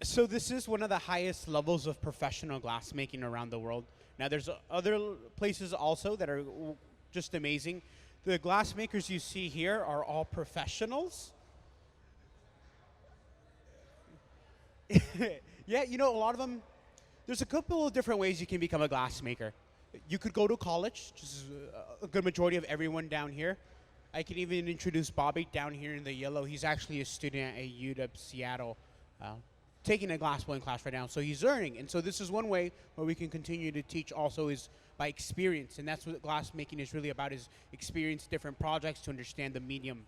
So this is one of the highest levels of professional glassmaking around the world. Now there's other places also that are just amazing. The glassmakers you see here are all professionals. Yeah, you know, a lot of them, there's a couple of different ways you can become a glassmaker. You could go to college, which is a good majority of everyone down here. I can even introduce Bobby down here in the yellow. He's actually a student at UW Seattle, uh, taking a glass blowing class right now. So he's learning, and so this is one way where we can continue to teach. Also, is by experience, and that's what glass making is really about: is experience different projects to understand the medium.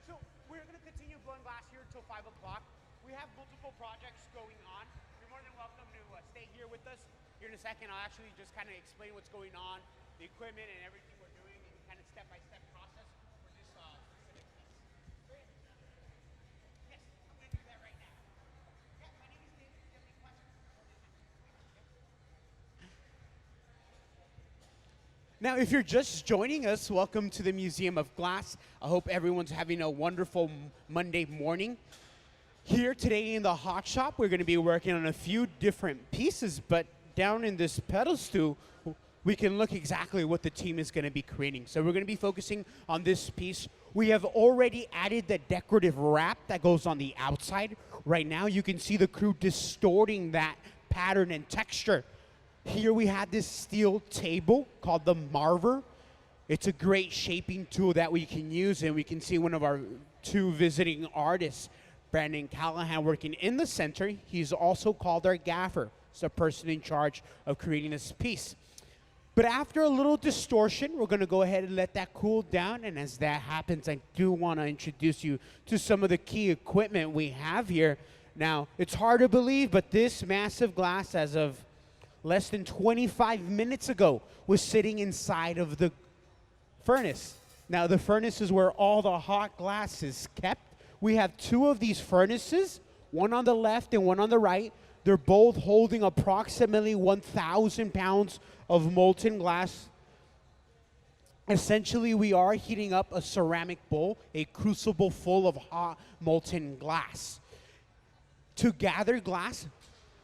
So we're going to continue blowing glass here until 5 o'clock. We have multiple projects going on. You're more than welcome to stay here with us. Here in a second, I'll actually just kind of explain what's going on, the equipment and everything we're doing, and kind of step-by-step process for this specific piece. Yes, I'm going to do that right now. Yeah, my name is David. If you have any questions, now, if you're just joining us, welcome to the Museum of Glass. I hope everyone's having a wonderful Monday morning. Here today in the hot shop, we're going to be working on a few different pieces, but down in this pedestal, we can look exactly what the team is going to be creating. So we're going to be focusing on this piece. We have already added the decorative wrap that goes on the outside. Right now, you can see the crew distorting that pattern and texture. Here we have this steel table called the Marver. It's a great shaping tool that we can use, and we can see one of our two visiting artists, Brandyn Callahan, working in the center. He's also called our gaffer. It's the person in charge of creating this piece. But after a little distortion, we're going to go ahead and let that cool down, and as that happens, I do want to introduce you to some of the key equipment we have here. Now, it's hard to believe, but this massive glass, as of less than 25 minutes ago, was sitting inside of the furnace. Now, the furnace is where all the hot glass is kept. We have two of these furnaces, one on the left and one on the right. They're both holding approximately 1,000 pounds of molten glass. Essentially, we are heating up a ceramic bowl, a crucible full of hot molten glass. To gather glass,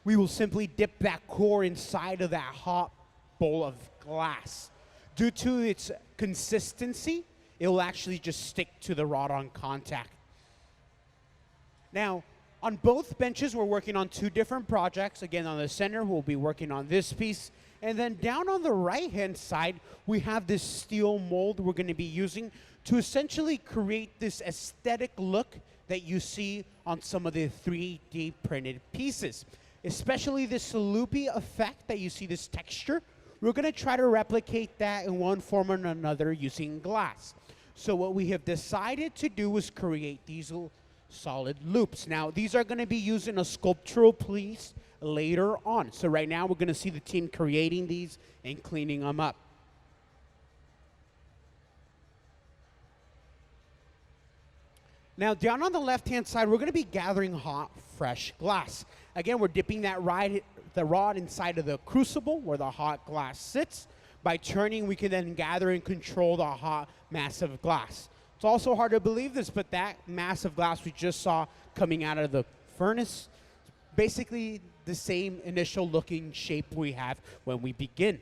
we will simply dip that core inside of that hot bowl of glass. Due to its consistency, it will actually just stick to the rod on contact. Now, on both benches, we're working on two different projects. Again, on the center, we'll be working on this piece. And then down on the right-hand side, we have this steel mold we're going to be using to essentially create this aesthetic look that you see on some of the 3D printed pieces. Especially this loopy effect that you see, this texture. We're going to try to replicate that in one form or another using glass. So what we have decided to do is create these solid loops. Now, these are going to be used in a sculptural piece later on. So right now, we're going to see the team creating these and cleaning them up. Now, down on the left-hand side, we're going to be gathering hot, fresh glass. Again, we're dipping the rod inside of the crucible where the hot glass sits. By turning, we can then gather and control the hot, massive glass. It's also hard to believe this, but that massive glass we just saw coming out of the furnace, basically the same initial looking shape we have when we begin.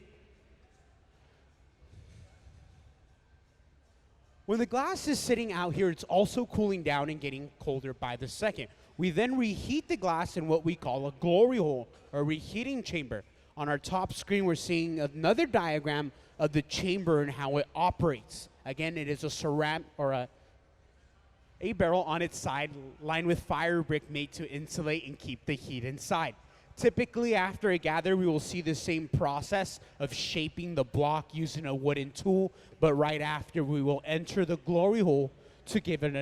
When the glass is sitting out here, it's also cooling down and getting colder by the second. We then reheat the glass in what we call a glory hole, or reheating chamber. On our top screen, we're seeing another diagram of the chamber and how it operates. Again, it is a ceramic or a barrel on its side lined with fire brick made to insulate and keep the heat inside. Typically, after a gather, we will see the same process of shaping the block using a wooden tool, but right after, we will enter the glory hole to give it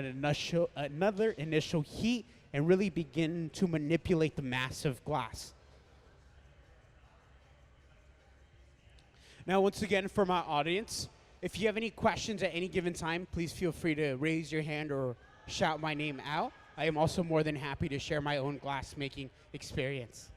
another initial heat and really begin to manipulate the massive glass. Now, once again, for my audience, if you have any questions at any given time, please feel free to raise your hand or shout my name out. I am also more than happy to share my own glass-making experience.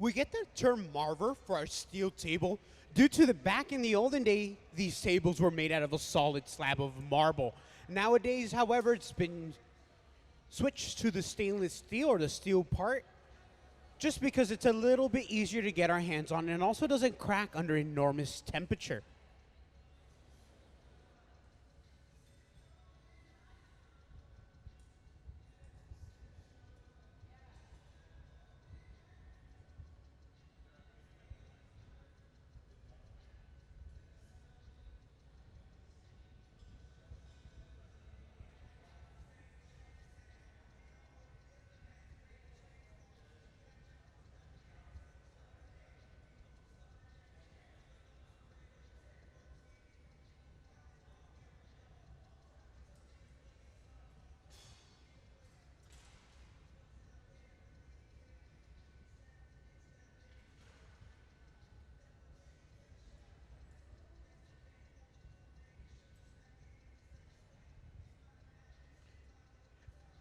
We get the term marver for our steel table due to the back in the olden day, these tables were made out of a solid slab of marble. Nowadays, however, it's been switched to the stainless steel or the steel part just because it's a little bit easier to get our hands on and also doesn't crack under enormous temperature.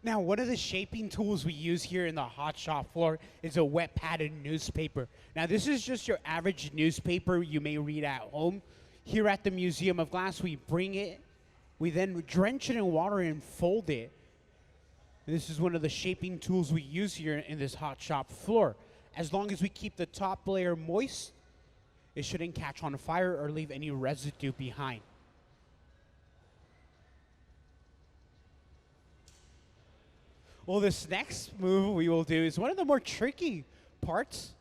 Now, one of the shaping tools we use here in the hot shop floor is a wet padded newspaper. Now, this is just your average newspaper you may read at home. Here at the Museum of Glass, we bring it, we then drench it in water and fold it. And this is one of the shaping tools we use here in this hot shop floor. As long as we keep the top layer moist, it shouldn't catch on fire or leave any residue behind. Well, this next move we will do is one of the more tricky parts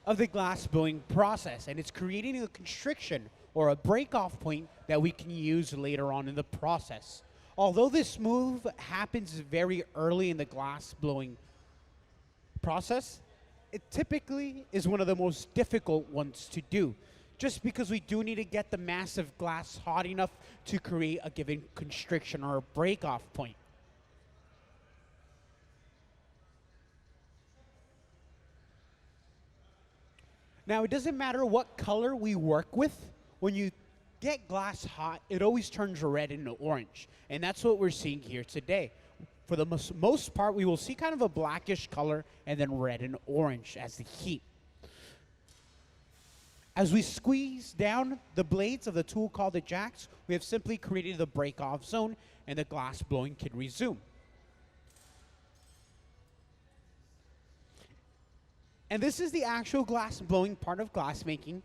of the glass blowing process, and it's creating a constriction or a break-off point that we can use later on in the process. Although this move happens very early in the glass blowing process, it typically is one of the most difficult ones to do, just because we do need to get the massive glass hot enough to create a given constriction or a break-off point. Now, it doesn't matter what color we work with. When you get glass hot, it always turns red into orange. And that's what we're seeing here today. For the most part, we will see kind of a blackish color and then red and orange as the heat. As we squeeze down the blades of the tool called the jacks, we have simply created the break-off zone, and the glass blowing can resume. And this is the actual glass blowing part of glassmaking.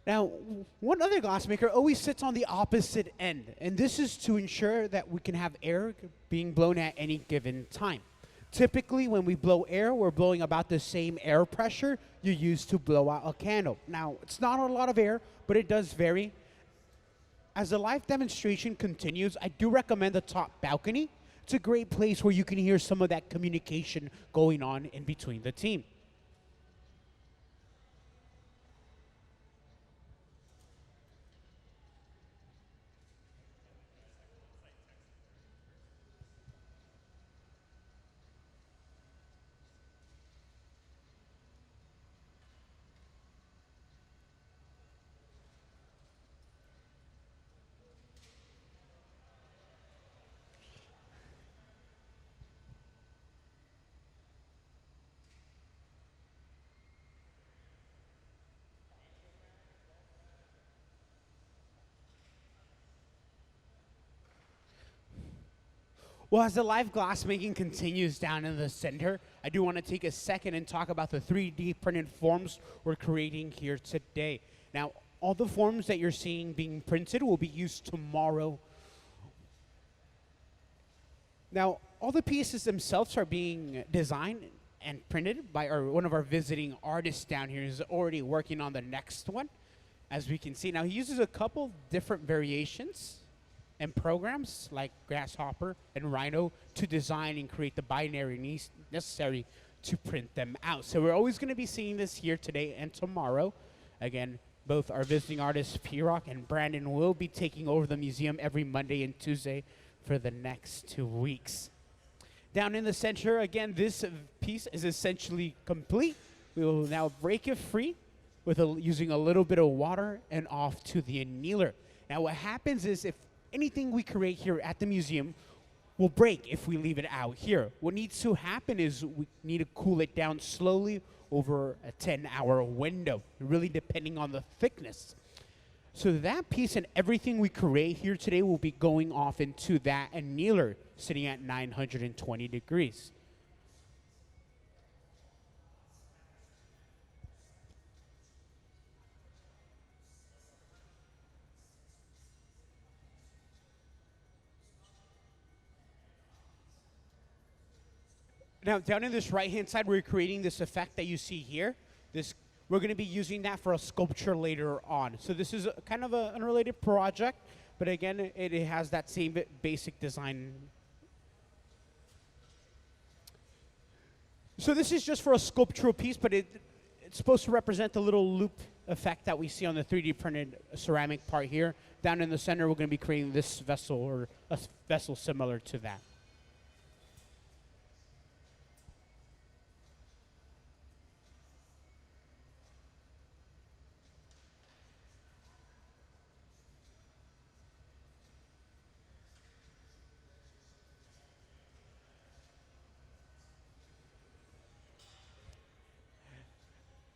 Now, one other glassmaker always sits on the opposite end, and this is to ensure that we can have air being blown at any given time. Typically, when we blow air, we're blowing about the same air pressure you use to blow out a candle. Now, it's not a lot of air, but it does vary. As the live demonstration continues, I do recommend the top balcony. It's a great place where you can hear some of that communication going on in between the team. Well, as the live glassmaking continues down in the center, I do want to take a second and talk about the 3D printed forms we're creating here today. Now, all the forms that you're seeing being printed will be used tomorrow. Now, all the pieces themselves are being designed and printed by one of our visiting artists down here who's already working on the next one, as we can see. Now, he uses a couple different variations and programs like Grasshopper and Rhino to design and create the binary necessary to print them out. So we're always going to be seeing this here today and tomorrow. Again, both our visiting artists, Phirak and Brandyn, will be taking over the museum every Monday and Tuesday for the next 2 weeks. Down in the center, again, this piece is essentially complete. We will now break it free with using a little bit of water and off to the annealer. Now what happens is if anything we create here at the museum will break if we leave it out here. What needs to happen is we need to cool it down slowly over a 10-hour window, really depending on the thickness. So that piece and everything we create here today will be going off into that annealer sitting at 920 degrees. Now, down in this right-hand side, we're creating this effect that you see here. We're going to be using that for a sculpture later on. So this is kind of an unrelated project, but again, it has that same basic design. So this is just for a sculptural piece, but it's supposed to represent the little loop effect that we see on the 3D printed ceramic part here. Down in the center, we're going to be creating this vessel or a vessel similar to that.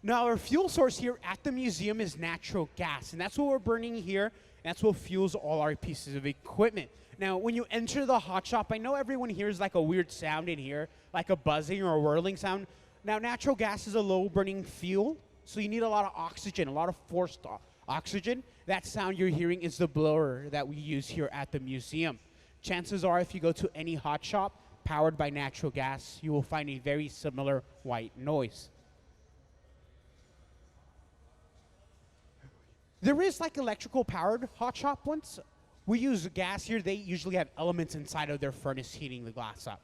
Now, our fuel source here at the museum is natural gas, and that's what we're burning here, and that's what fuels all our pieces of equipment. Now, when you enter the hot shop, I know everyone hears like a weird sound in here, like a buzzing or a whirling sound. Now, natural gas is a low-burning fuel, so you need a lot of oxygen, a lot of forced oxygen. That sound you're hearing is the blower that we use here at the museum. Chances are, if you go to any hot shop powered by natural gas, you will find a very similar white noise. There is like electrical powered hot shop ones. We use gas here. They usually have elements inside of their furnace heating the glass up.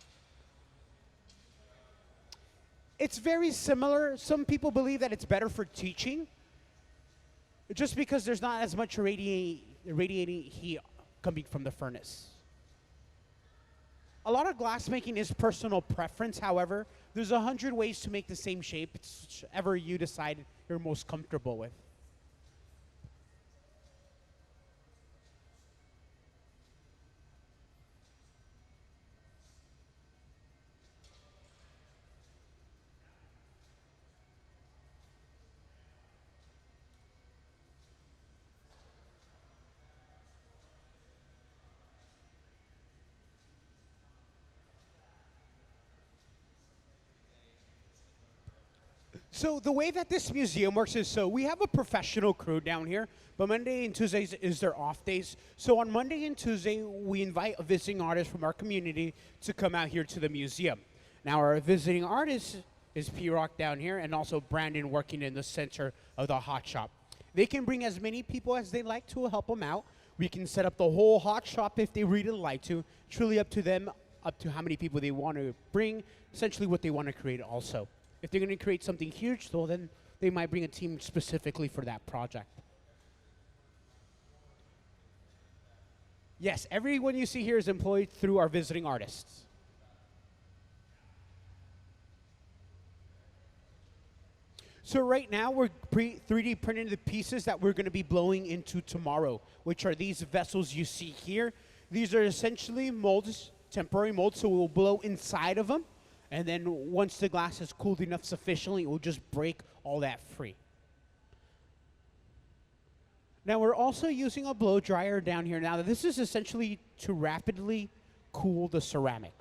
It's very similar. Some people believe that it's better for teaching just because there's not as much radiating heat coming from the furnace. A lot of glass making is personal preference. However, there's 100 ways to make the same shape. It's whichever you decide you're most comfortable with. So the way that this museum works is so we have a professional crew down here, but Monday and Tuesdays is their off days. So on Monday and Tuesday, we invite a visiting artist from our community to come out here to the museum. Now our visiting artist is Phirak down here, and also Brandyn working in the center of the hot shop. They can bring as many people as they like to help them out. We can set up the whole hot shop if they really like to. Truly up to them, up to how many people they want to bring, essentially what they want to create also. If they're going to create something huge, though, then they might bring a team specifically for that project. Yes, everyone you see here is employed through our visiting artists. So right now, we're 3D printing the pieces that we're going to be blowing into tomorrow, which are these vessels you see here. These are essentially molds, temporary molds, so we'll blow inside of them. And then once the glass is cooled enough sufficiently, it will just break all that free. Now we're also using a blow dryer down here. Now this is essentially to rapidly cool the ceramic.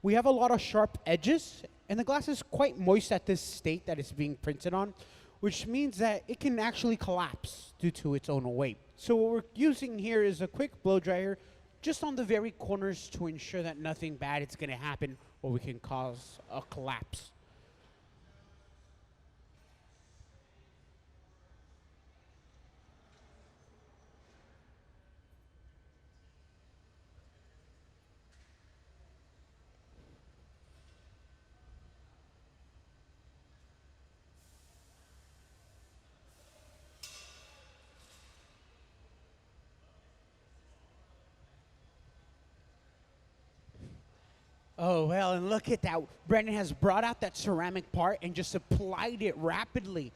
We have a lot of sharp edges, and the glass is quite moist at this state that it's being printed on, which means that it can actually collapse due to its own weight. So what we're using here is a quick blow dryer just on the very corners to ensure that nothing bad is going to happen or we can cause a collapse. Oh, well, and look at that. Brandyn has brought out that ceramic part and just applied it rapidly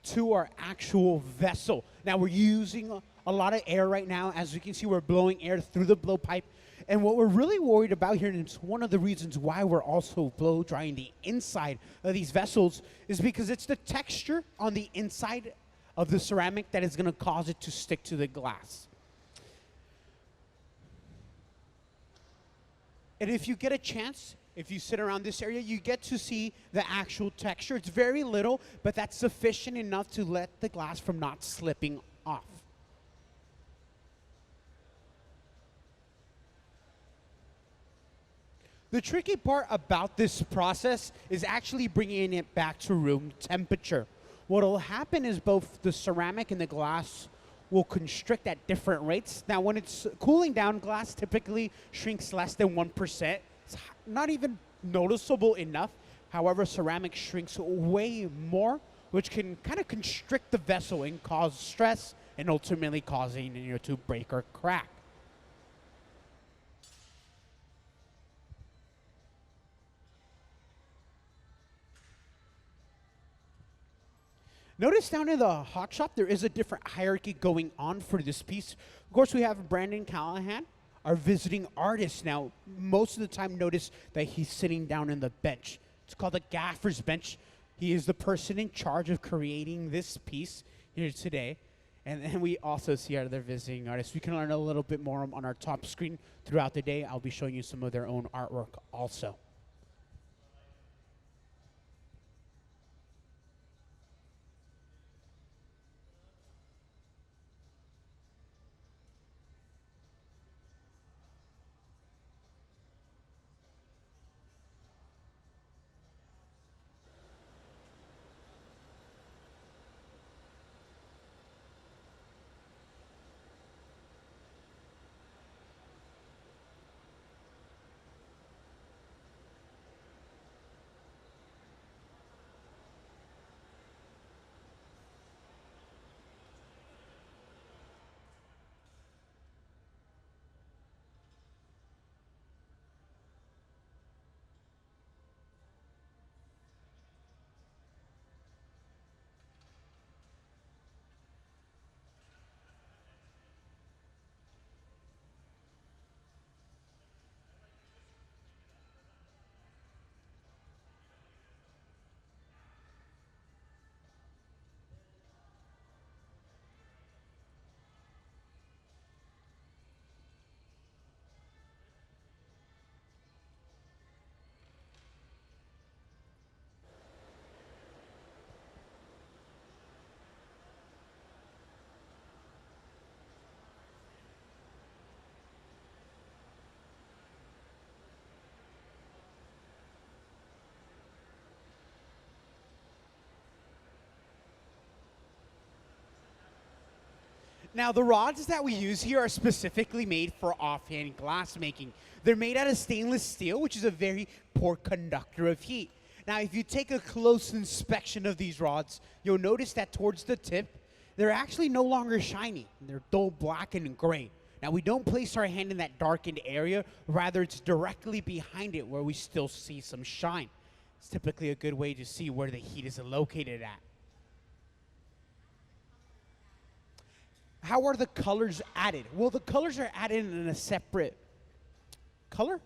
to our actual vessel. Now, we're using a lot of air right now. As you can see, we're blowing air through the blowpipe. And what we're really worried about here, and it's one of the reasons why we're also blow drying the inside of these vessels, is because it's the texture on the inside of the ceramic that is going to cause it to stick to the glass. And if you get a chance, if you sit around this area, you get to see the actual texture. It's very little, but that's sufficient enough to let the glass from not slipping off. The tricky part about this process is actually bringing it back to room temperature. What will happen is both the ceramic and the glass will constrict at different rates. Now, when it's cooling down, glass typically shrinks less than 1%. It's not even noticeable enough. However, ceramic shrinks way more, which can kind of constrict the vessel and cause stress and ultimately causing it to break or crack. Notice down in the hot shop, there is a different hierarchy going on for this piece. Of course, we have Brandyn Callahan, our visiting artist. Now, most of the time, notice that he's sitting down in the bench. It's called the gaffer's bench. He is the person in charge of creating this piece here today. And then we also see our other visiting artists. We can learn a little bit more on our top screen throughout the day. I'll be showing you some of their own artwork also. Now, the rods that we use here are specifically made for offhand glass making. They're made out of stainless steel, which is a very poor conductor of heat. Now, if you take a close inspection of these rods, you'll notice that towards the tip, they're actually no longer shiny. They're dull black and gray. Now, we don't place our hand in that darkened area. Rather, it's directly behind it where we still see some shine. It's typically a good way to see where the heat is located at. How are the colors added? Well, the colors are added in a separate color.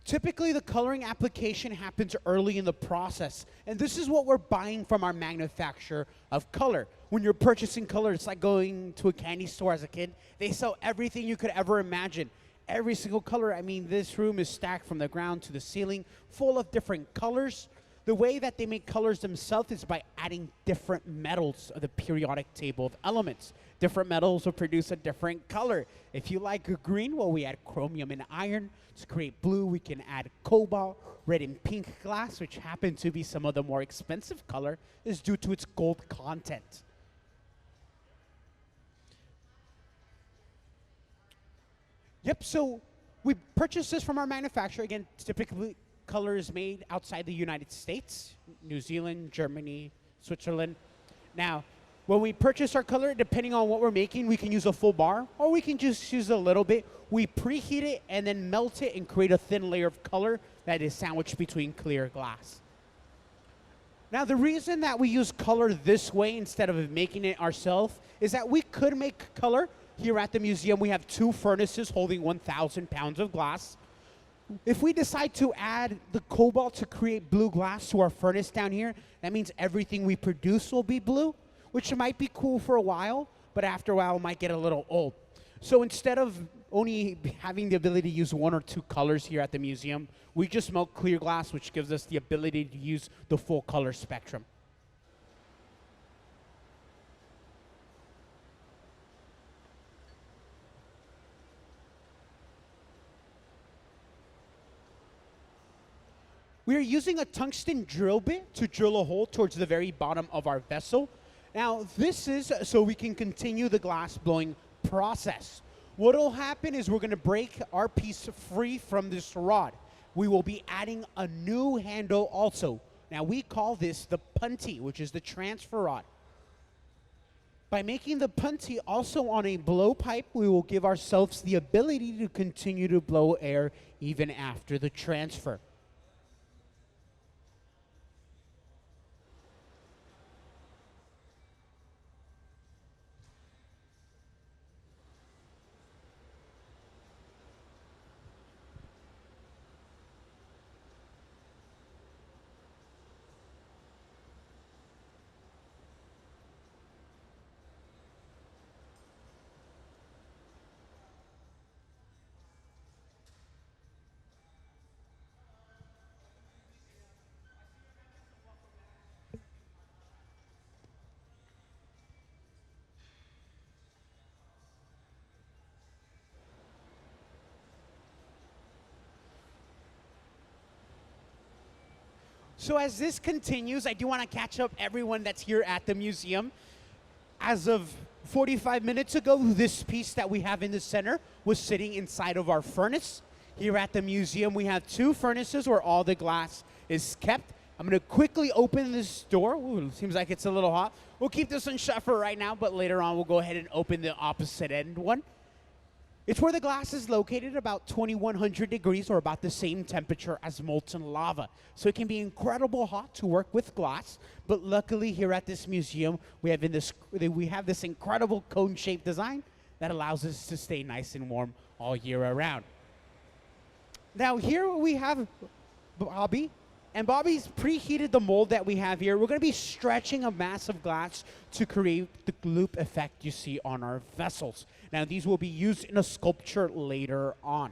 Typically, the coloring application happens early in the process, and this is what we're buying from our manufacturer of color. When you're purchasing color, it's like going to a candy store as a kid. They sell everything you could ever imagine. Every single color. I mean, this room is stacked from the ground to the ceiling, full of different colors. The way that they make colors themselves is by adding different metals of the periodic table of elements. Different metals will produce a different color. If you like green, well, we add chromium and iron. To create blue, we can add cobalt. Red and pink glass, which happen to be some of the more expensive color, is due to its gold content. Yep, so we purchased this from our manufacturer. Again, typically color is made outside the United States, New Zealand, Germany, Switzerland. Now, when we purchase our color, depending on what we're making, we can use a full bar, or we can just use a little bit. We preheat it and then melt it and create a thin layer of color that is sandwiched between clear glass. Now, the reason that we use color this way instead of making it ourselves is that we could make color. Here at the museum, we have 2 furnaces holding 1,000 pounds of glass. If we decide to add the cobalt to create blue glass to our furnace down here, that means everything we produce will be blue, which might be cool for a while, but after a while it might get a little old. So instead of only having the ability to use 1 or 2 colors here at the museum, we just melt clear glass, which gives us the ability to use the full color spectrum. We are using a tungsten drill bit to drill a hole towards the very bottom of our vessel. Now, this is so we can continue the glass blowing process. What will happen is we're going to break our piece free from this rod. We will be adding a new handle also. Now, we call this the punty, which is the transfer rod. By making the punty also on a blowpipe, we will give ourselves the ability to continue to blow air even after the transfer. So as this continues, I do want to catch up everyone that's here at the museum. As of 45 minutes ago, this piece that we have in the center was sitting inside of our furnace. Here at the museum, we have 2 furnaces where all the glass is kept. I'm going to quickly open this door. Ooh, seems like it's a little hot. We'll keep this one shut for right now, but later on we'll go ahead and open the opposite end one. It's where the glass is located, about 2100 degrees, or about the same temperature as molten lava. So it can be incredible hot to work with glass, but luckily here at this museum, we have this incredible cone-shaped design that allows us to stay nice and warm all year around. Now here we have Bobby, and Bobby's preheated the mold that we have here. We're going to be stretching a mass of glass to create the loop effect you see on our vessels. Now, these will be used in a sculpture later on.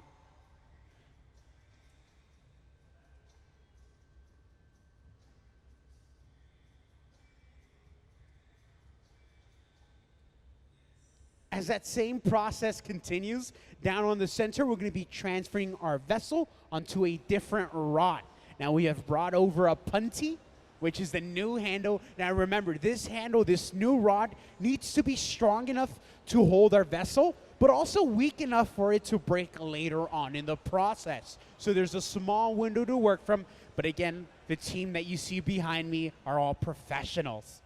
As that same process continues, down on the center, we're going to be transferring our vessel onto a different rod. Now, we have brought over a punty. which is the new handle. Now remember, this handle, this new rod, needs to be strong enough to hold our vessel, but also weak enough for it to break later on in the process. So there's a small window to work from, but again, the team that you see behind me are all professionals.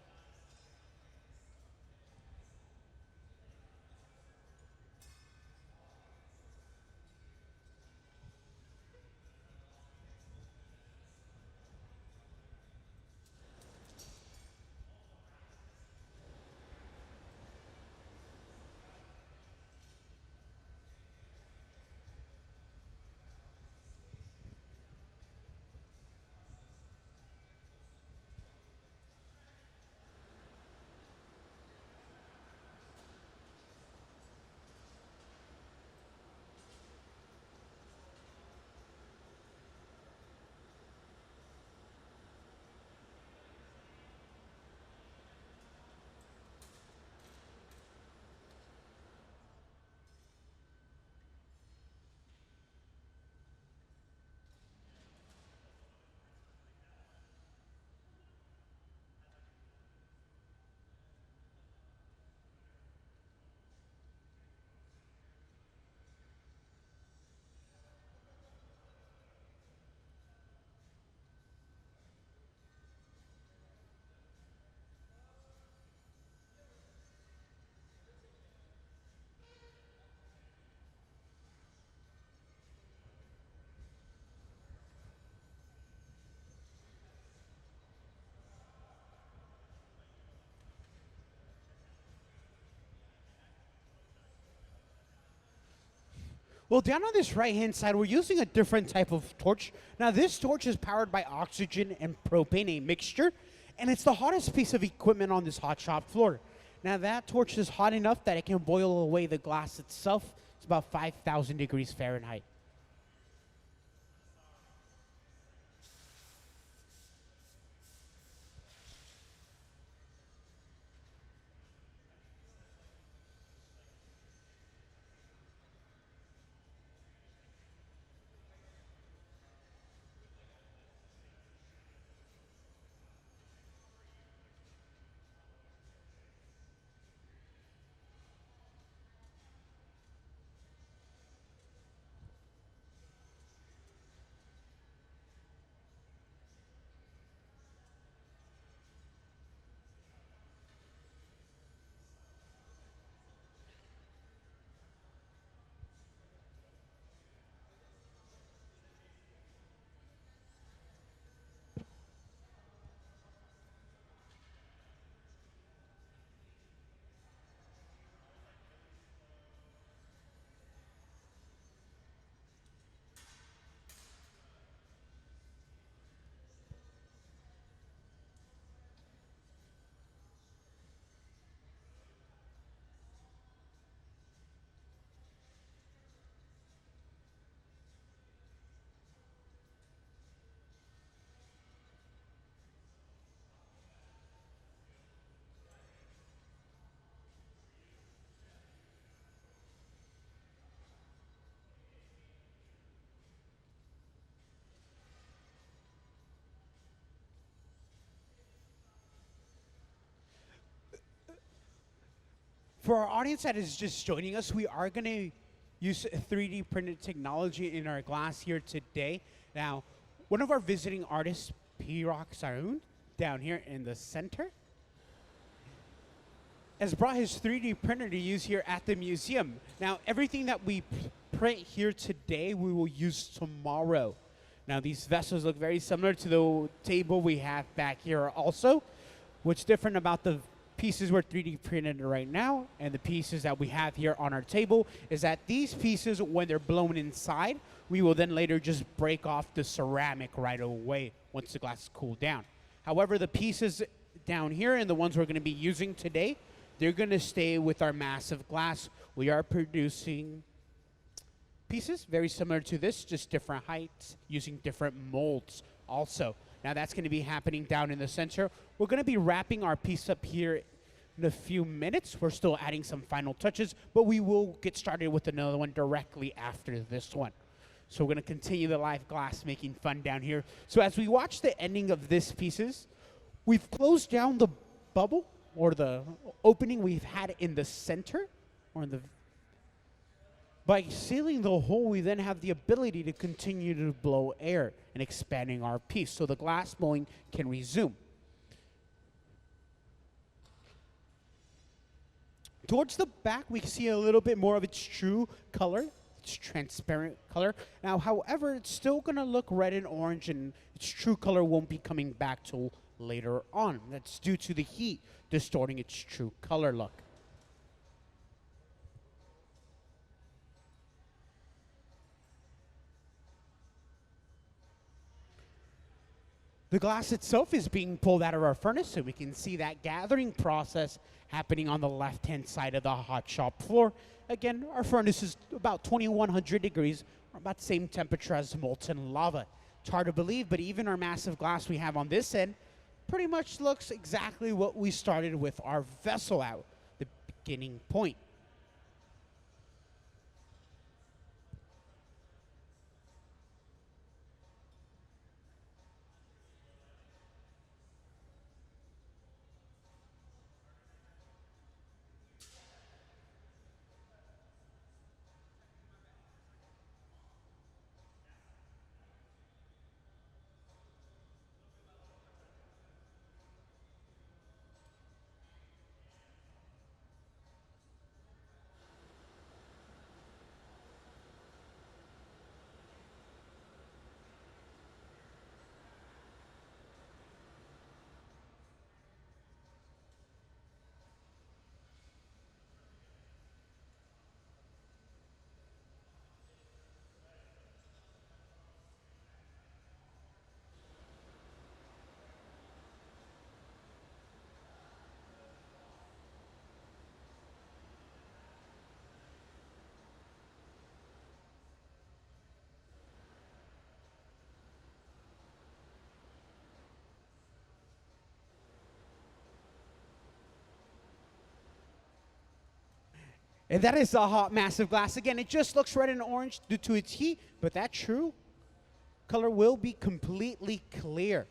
Well, down on this right-hand side, we're using a different type of torch. Now, this torch is powered by oxygen and propane, a mixture, and it's the hottest piece of equipment on this hot shop floor. Now, that torch is hot enough that it can boil away the glass itself. It's about 5,000 degrees Fahrenheit. For our audience that is just joining us, we are going to use 3D printed technology in our glass here today. Now, one of our visiting artists, Phirak down here in the center, has brought his 3D printer to use here at the museum. Now, everything that we print here today, we will use tomorrow. Now, these vessels look very similar to the table we have back here also. What's different about the pieces we're 3D printed right now and the pieces that we have here on our table is that these pieces, when they're blown inside, we will then later just break off the ceramic right away once the glass is cooled down. However, the pieces down here and the ones we're going to be using today, they're going to stay with our massive glass. We are producing pieces very similar to this, just different heights, using different molds also. Now that's going to be happening down in the center. We're going to be wrapping our piece up here in a few minutes. We're still adding some final touches, but we will get started with another one directly after this one. So we're going to continue the live glass making fun down here. So as we watch the ending of this pieces, We've closed down the bubble or the opening we've had in the center or in the by sealing the hole, we then have the ability to continue to blow air and expanding our piece so the glass blowing can resume. Towards the back, we see a little bit more of its true color, its transparent color. Now, however, it's still going to look red and orange, and its true color won't be coming back till later on. That's due to the heat distorting its true color look. The glass itself is being pulled out of our furnace, so we can see that gathering process happening on the left-hand side of the hot shop floor. Again, our furnace is about 2100 degrees, or about the same temperature as molten lava. It's hard to believe, but even our massive glass we have on this end pretty much looks exactly what we started with our vessel out, the beginning point. And that is a hot, massive glass. Again, it just looks red and orange due to its heat, but that true color will be completely clear.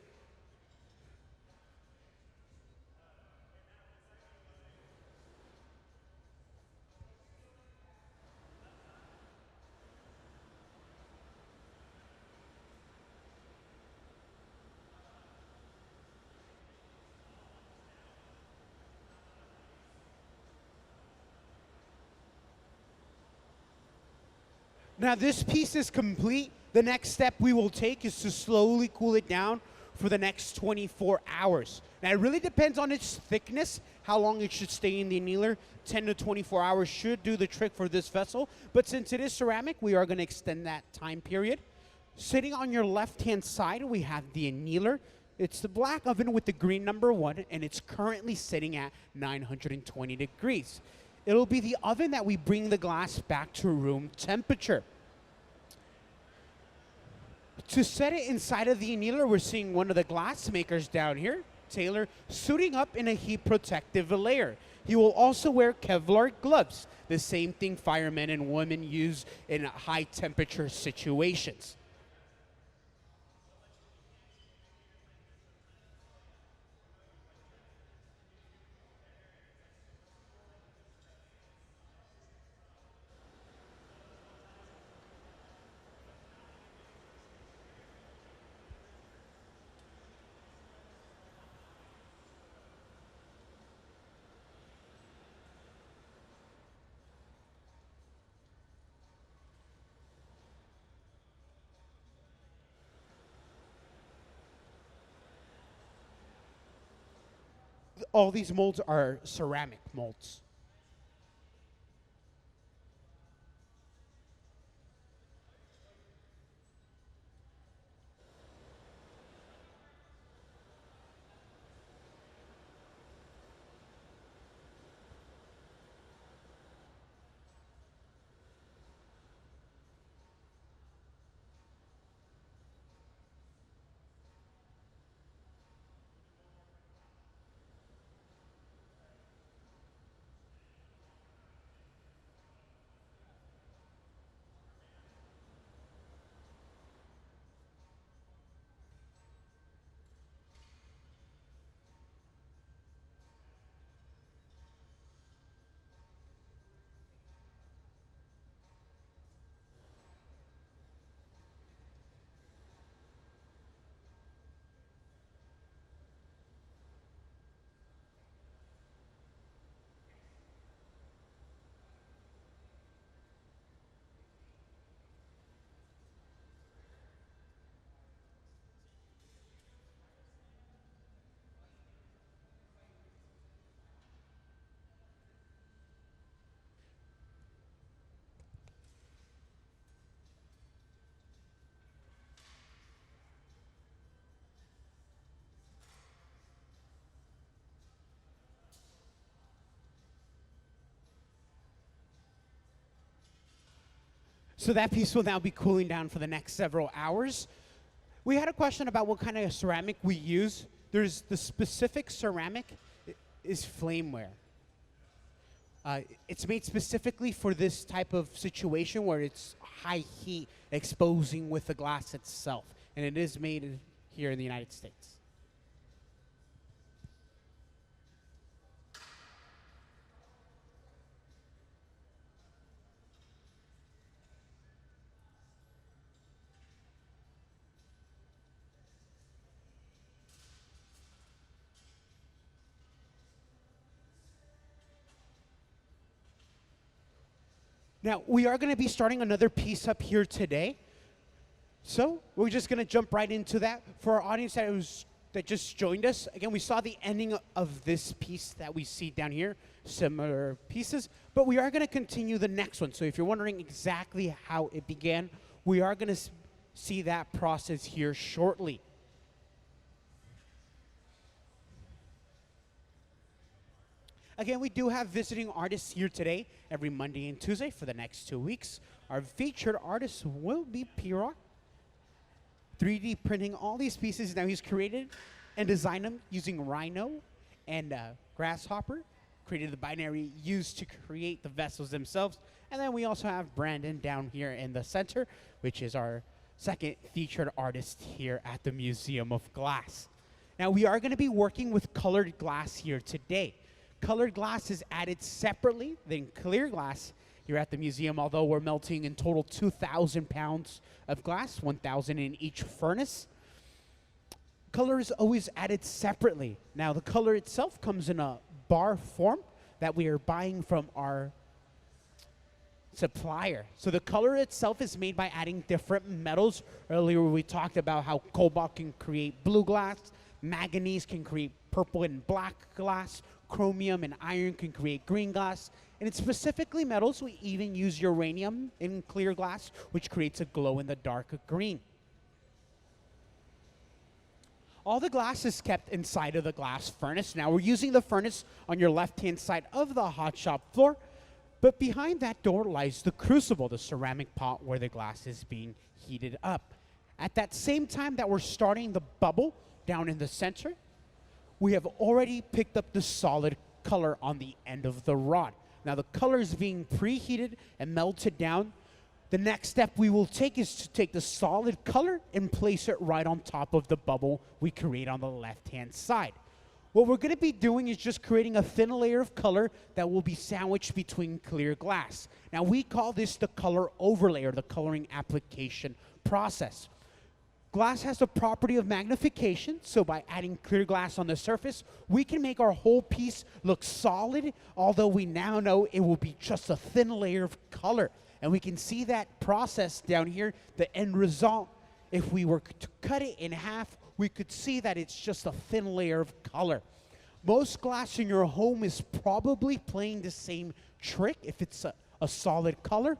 Now this piece is complete. The next step we will take is to slowly cool it down for the next 24 hours. Now it really depends on its thickness, how long it should stay in the annealer. 10 to 24 hours should do the trick for this vessel, but since it is ceramic, we are gonna extend that time period. Sitting on your left-hand side, we have the annealer. It's the black oven with the green number 1, and it's currently sitting at 920 degrees. It'll be the oven that we bring the glass back to room temperature. To set it inside of the annealer, we're seeing one of the glass makers down here, Taylor, suiting up in a heat protective layer. He will also wear Kevlar gloves, the same thing firemen and women use in high temperature situations. All these molds are ceramic molds. So that piece will now be cooling down for the next several hours. We had a question about what kind of ceramic we use. There's the specific ceramic is flameware. It's made specifically for this type of situation where it's high heat exposing with the glass itself. And it is made here in the United States. Now, we are going to be starting another piece up here today. So we're just going to jump right into that. For our audience that just joined us, again, we saw the ending of this piece that we see down here, similar pieces, but we are going to continue the next one. So if you're wondering exactly how it began, we are going to see that process here shortly. Again, we do have visiting artists here today, every Monday and Tuesday for the next 2 weeks. Our featured artist will be Phirak, 3D printing all these pieces. Now he's created and designed them using Rhino and Grasshopper, created the binary used to create the vessels themselves. And then we also have Brandyn down here in the center, which is our second featured artist here at the Museum of Glass. Now we are going to be working with colored glass here today. Colored glass is added separately than clear glass here at the museum, although we're melting in total 2,000 pounds of glass, 1,000 in each furnace. Color is always added separately. Now, the color itself comes in a bar form that we are buying from our supplier. So the color itself is made by adding different metals. Earlier, we talked about how cobalt can create blue glass, manganese can create purple and black glass, chromium and iron can create green glass, and in specifically metals, we even use uranium in clear glass, which creates a glow-in-the-dark green. All the glass is kept inside of the glass furnace. Now, we're using the furnace on your left-hand side of the hot shop floor, but behind that door lies the crucible, the ceramic pot where the glass is being heated up. At that same time that we're starting the bubble down in the center, we have already picked up the solid color on the end of the rod. Now the color is being preheated and melted down. The next step we will take is to take the solid color and place it right on top of the bubble we create on the left-hand side. What we're going to be doing is just creating a thin layer of color that will be sandwiched between clear glass. Now we call this the color overlay, or the coloring application process. Glass has the property of magnification, so by adding clear glass on the surface, we can make our whole piece look solid, although we now know it will be just a thin layer of color. And we can see that process down here, the end result. If we were to cut it in half, we could see that it's just a thin layer of color. Most glass in your home is probably playing the same trick if it's a solid color.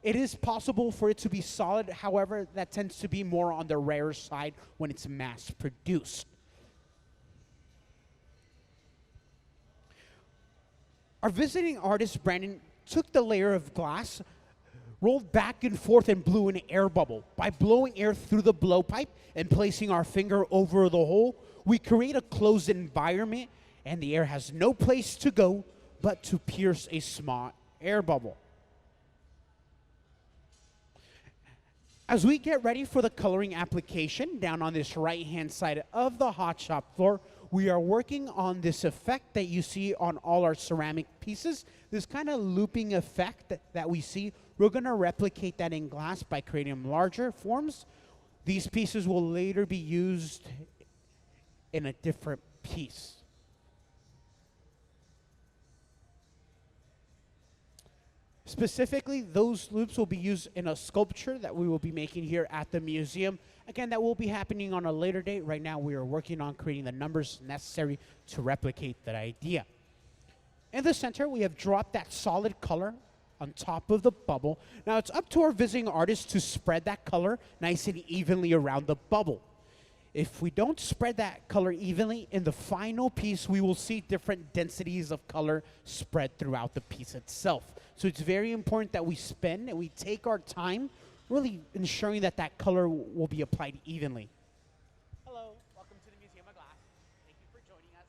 It is possible for it to be solid, however, that tends to be more on the rare side when it's mass produced. Our visiting artist, Brandyn, took the layer of glass, rolled back and forth, and blew an air bubble. By blowing air through the blowpipe and placing our finger over the hole, we create a closed environment, and the air has no place to go but to pierce a small air bubble. As we get ready for the coloring application down on this right-hand side of the hot shop floor, we are working on this effect that you see on all our ceramic pieces. This kind of looping effect that we see, we're going to replicate that in glass by creating larger forms. These pieces will later be used in a different piece. Specifically, those loops will be used in a sculpture that we will be making here at the museum. Again, that will be happening on a later date. Right now, we are working on creating the numbers necessary to replicate that idea. In the center, we have dropped that solid color on top of the bubble. Now, it's up to our visiting artist to spread that color nice and evenly around the bubble. If we don't spread that color evenly, in the final piece, we will see different densities of color spread throughout the piece itself. So it's very important that we spend and we take our time really ensuring that that color will be applied evenly. Hello, welcome to the Museum of Glass. Thank you for joining us.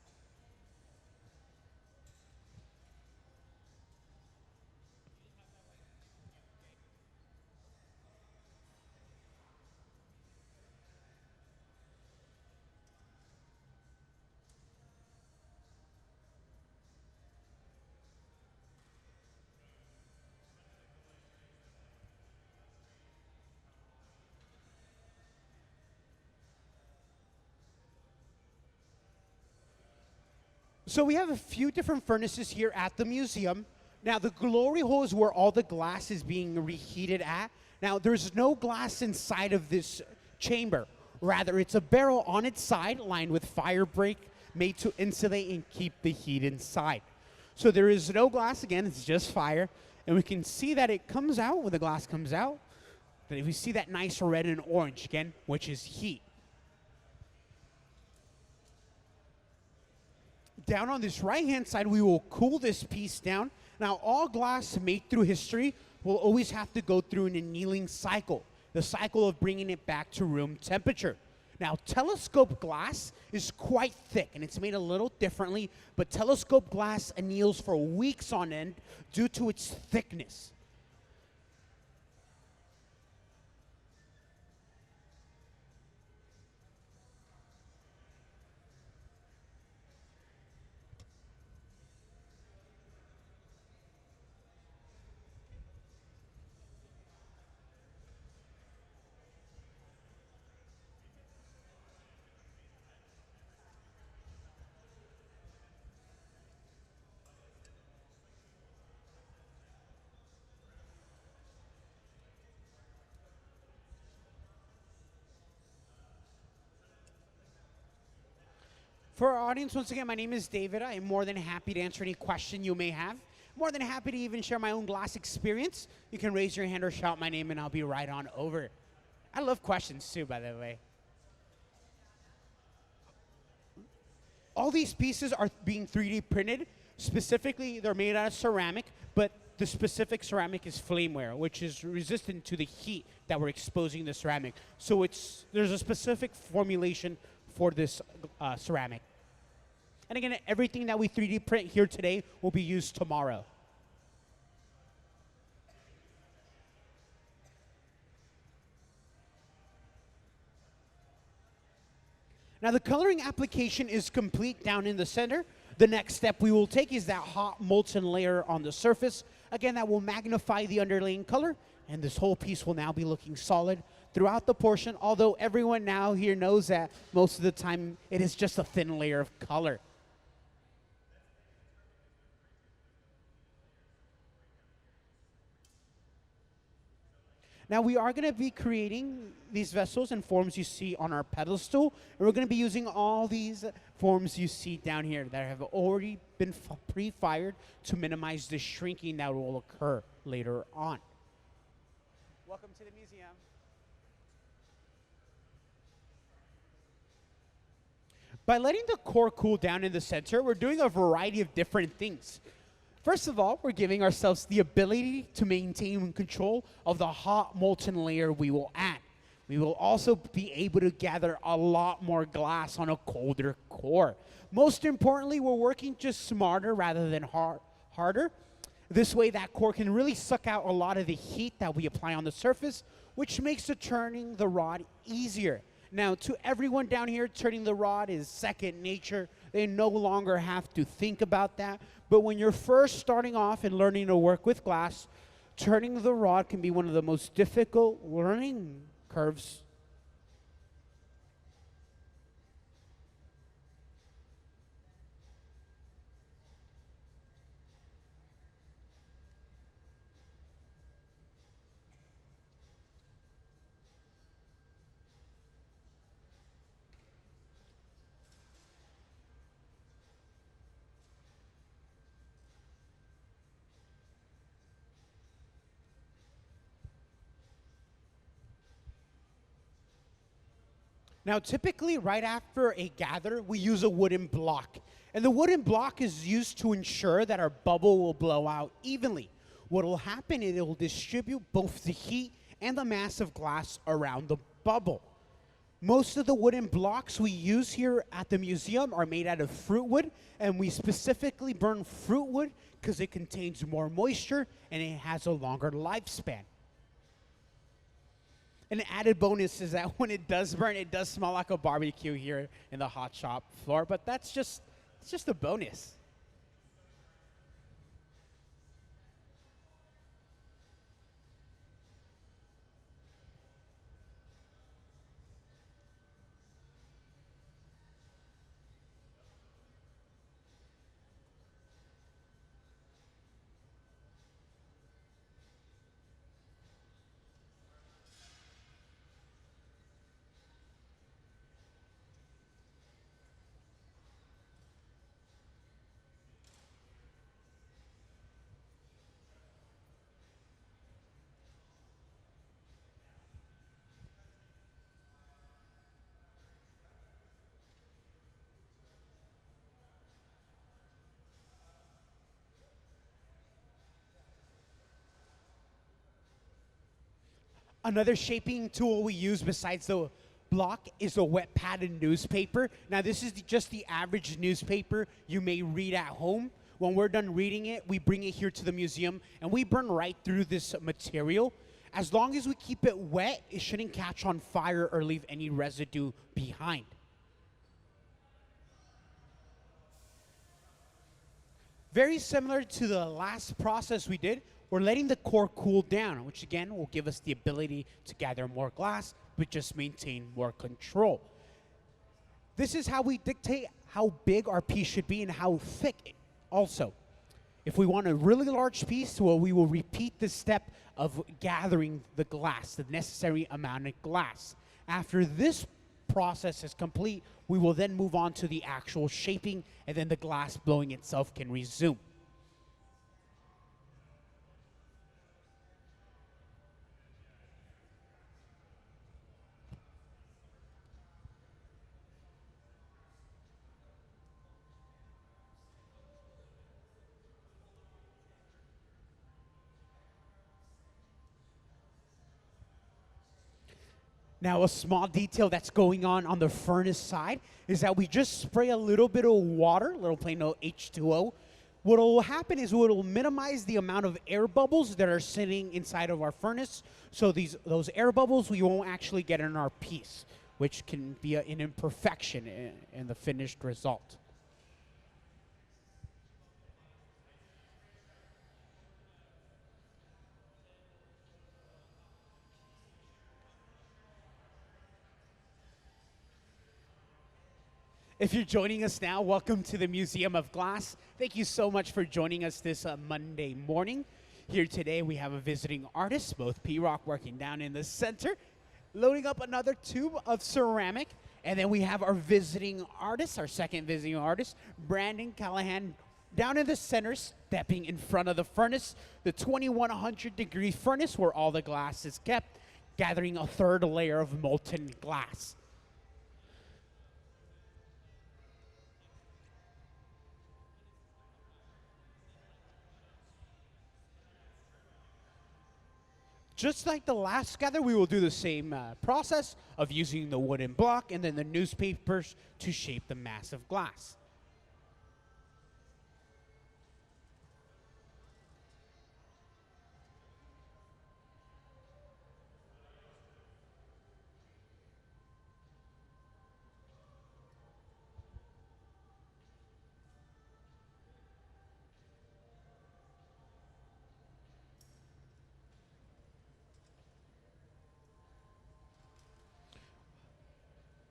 So we have a few different furnaces here at the museum. Now the glory hole is where all the glass is being reheated at. Now there's no glass inside of this chamber. Rather, it's a barrel on its side lined with fire break made to insulate and keep the heat inside. So there is no glass, again, it's just fire. And we can see that it comes out, when the glass comes out, that we see that nice red and orange, again, which is heat. Down on this right-hand side, we will cool this piece down. Now, all glass made through history will always have to go through an annealing cycle, the cycle of bringing it back to room temperature. Now, telescope glass is quite thick, and it's made a little differently, but telescope glass anneals for weeks on end due to its thickness. For our audience, once again, my name is David. I am more than happy to answer any question you may have. More than happy to even share my own glass experience. You can raise your hand or shout my name, and I'll be right on over. I love questions, too, by the way. All these pieces are being 3D printed. Specifically, they're made out of ceramic, but the specific ceramic is flameware, which is resistant to the heat that we're exposing the ceramic. So there's a specific formulation for this ceramic. And again, everything that we 3D print here today will be used tomorrow. Now the coloring application is complete down in the center. The next step we will take is that hot molten layer on the surface. Again, that will magnify the underlying color, and this whole piece will now be looking solid throughout the portion, although everyone now here knows that most of the time it is just a thin layer of color. Now we are going to be creating these vessels and forms you see on our pedestal, and we're going to be using all these forms you see down here that have already been pre-fired to minimize the shrinking that will occur later on. Welcome to the museum. By letting the core cool down in the center, we're doing a variety of different things. First of all, we're giving ourselves the ability to maintain control of the hot molten layer we will add. We will also be able to gather a lot more glass on a colder core. Most importantly, we're working just smarter rather than harder. This way, that core can really suck out a lot of the heat that we apply on the surface, which makes turning the rod easier. Now, to everyone down here, turning the rod is second nature. They no longer have to think about that. But when you're first starting off and learning to work with glass, turning the rod can be one of the most difficult learning curves. Now, typically, right after a gather, we use a wooden block. And the wooden block is used to ensure that our bubble will blow out evenly. What will happen is it will distribute both the heat and the mass of glass around the bubble. Most of the wooden blocks we use here at the museum are made out of fruit wood, and we specifically burn fruit wood because it contains more moisture and it has a longer lifespan. An added bonus is that when it does burn, it does smell like a barbecue here in the hot shop floor, but it's just a bonus. Another shaping tool we use besides the block is a wet padded newspaper. Now, this is just the average newspaper you may read at home. When we're done reading it, we bring it here to the museum and we burn right through this material. As long as we keep it wet, it shouldn't catch on fire or leave any residue behind. Very similar to the last process we did, we're letting the core cool down, which again will give us the ability to gather more glass, but just maintain more control. This is how we dictate how big our piece should be and how thick also. If we want a really large piece, well, we will repeat the step of gathering the glass, the necessary amount of glass. After this process is complete, we will then move on to the actual shaping, and then the glass blowing itself can resume. Now, a small detail that's going on the furnace side is that we just spray a little bit of water, a little plain old H2O. What will happen is it will minimize the amount of air bubbles that are sitting inside of our furnace. So those air bubbles we won't actually get in our piece, which can be an imperfection in the finished result. If you're joining us now, welcome to the Museum of Glass. Thank you so much for joining us this Monday morning. Here today we have a visiting artist, both Phirak working down in the center, loading up another tube of ceramic. And then we have our visiting artist, our second visiting artist, Brandyn Callahan, down in the center, stepping in front of the furnace, the 2100-degree furnace where all the glass is kept, gathering a third layer of molten glass. Just like the last gather, we will do the same process of using the wooden block and then the newspapers to shape the massive glass.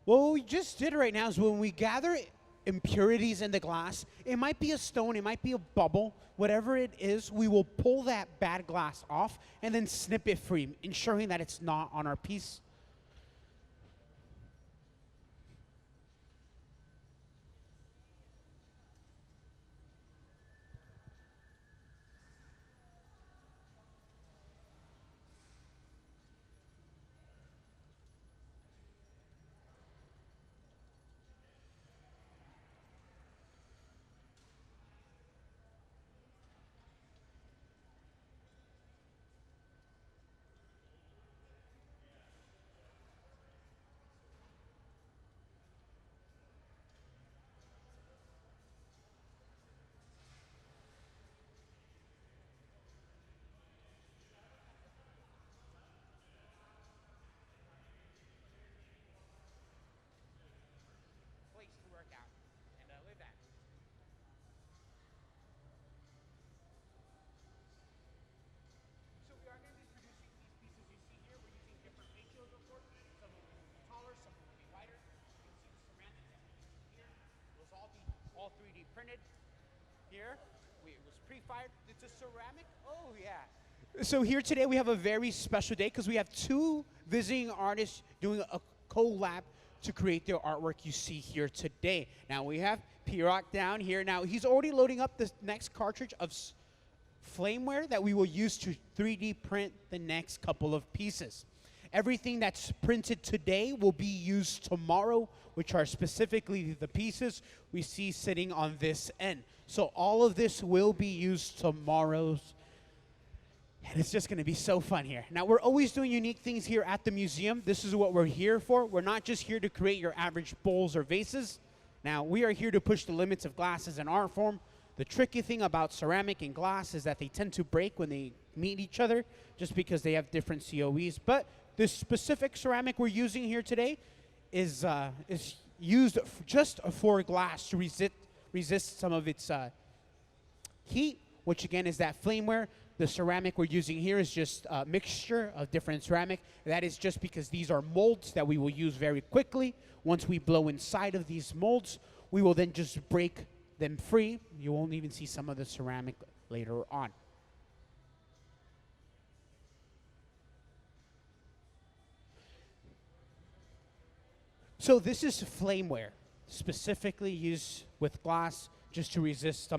What we just did right now is when we gather impurities in the glass, it might be a stone, it might be a bubble, whatever it is, we will pull that bad glass off and then snip it free, ensuring that it's not on our piece. Here, it was pre-fired. It's a ceramic. Oh, yeah. So here today we have a very special day because we have two visiting artists doing a collab to create the artwork you see here today. Now we have Phirak down here. Now he's already loading up the next cartridge of flameware that we will use to 3D print the next couple of pieces. Everything that's printed today will be used tomorrow, which are specifically the pieces we see sitting on this end. So all of this will be used tomorrow's, and it's just gonna be so fun here. Now we're always doing unique things here at the museum. This is what we're here for. We're not just here to create your average bowls or vases. Now we are here to push the limits of glasses and art form. The tricky thing about ceramic and glass is that they tend to break when they meet each other just because they have different COEs. But this specific ceramic we're using here today is used just for glass to resist some of its heat, which again is that flameware. The ceramic we're using here is just a mixture of different ceramic. That is just because these are molds that we will use very quickly. Once we blow inside of these molds, we will then just break them free. You won't even see some of the ceramic later on. So this is flameware, specifically used with glass just to resist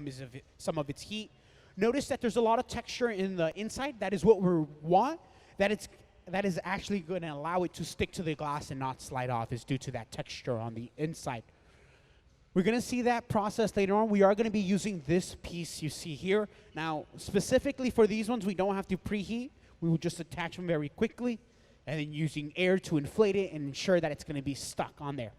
some of its heat. Notice that there's a lot of texture in the inside. That is what we want. That is actually going to allow it to stick to the glass and not slide off, is due to that texture on the inside. We're going to see that process later on. We are going to be using this piece you see here. Now, specifically for these ones, we don't have to preheat. We will just attach them very quickly, and then using air to inflate it and ensure that it's going to be stuck on there.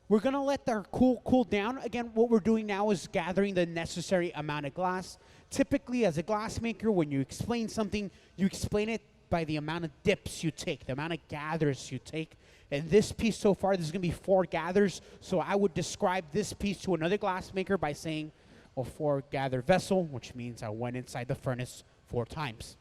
We're going to let our cool down. Again, what we're doing now is gathering the necessary amount of glass. Typically, as a glass maker, when you explain something, you explain it by the amount of dips you take, the amount of gathers you take. And this piece so far, there's going to be 4 gathers. So I would describe this piece to another glass maker by saying a 4 gather vessel, which means I went inside the furnace 4 times.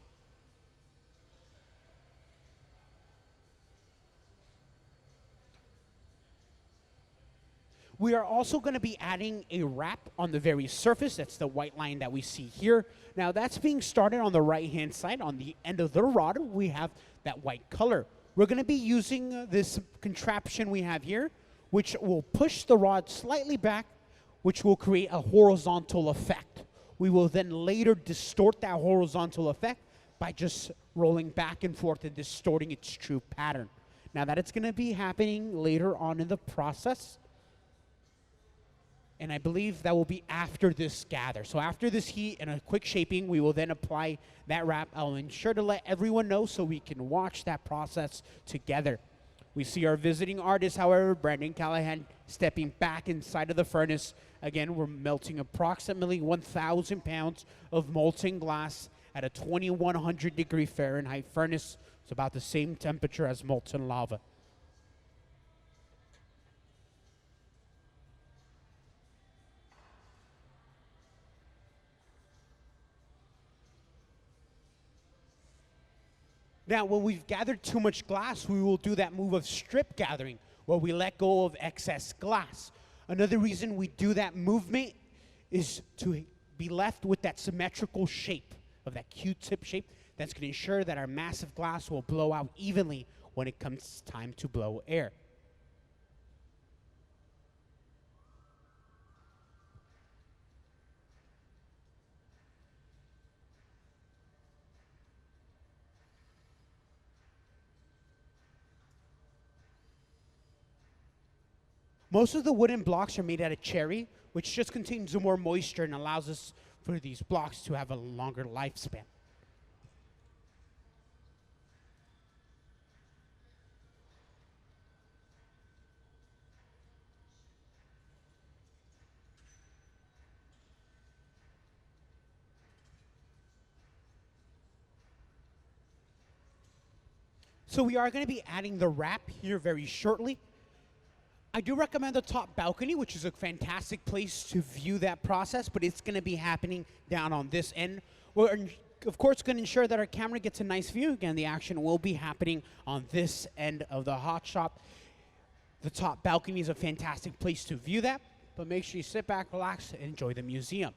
We are also going to be adding a wrap on the very surface. That's the white line that we see here. Now that's being started on the right-hand side. On the end of the rod, we have that white color. We're going to be using this contraption we have here, which will push the rod slightly back, which will create a horizontal effect. We will then later distort that horizontal effect by just rolling back and forth and distorting its true pattern. Now that it's going to be happening later on in the process, and I believe that will be after this gather. So after this heat and a quick shaping, we will then apply that wrap. I'll ensure to let everyone know so we can watch that process together. We see our visiting artist, however, Brandyn Callahan, stepping back inside of the furnace. Again, we're melting approximately 1,000 pounds of molten glass at a 2,100 degree Fahrenheit furnace. It's about the same temperature as molten lava. Now, when we've gathered too much glass, we will do that move of strip gathering, where we let go of excess glass. Another reason we do that movement is to be left with that symmetrical shape, of that Q-tip shape, that's going to ensure that our massive glass will blow out evenly when it comes time to blow air. Most of the wooden blocks are made out of cherry, which just contains more moisture and allows us for these blocks to have a longer lifespan. So we are going to be adding the wrap here very shortly. I do recommend the top balcony, which is a fantastic place to view that process, but it's going to be happening down on this end. We're, of course, going to ensure that our camera gets a nice view. Again, the action will be happening on this end of the hot shop. The top balcony is a fantastic place to view that. but make sure you sit back, relax, and enjoy the museum.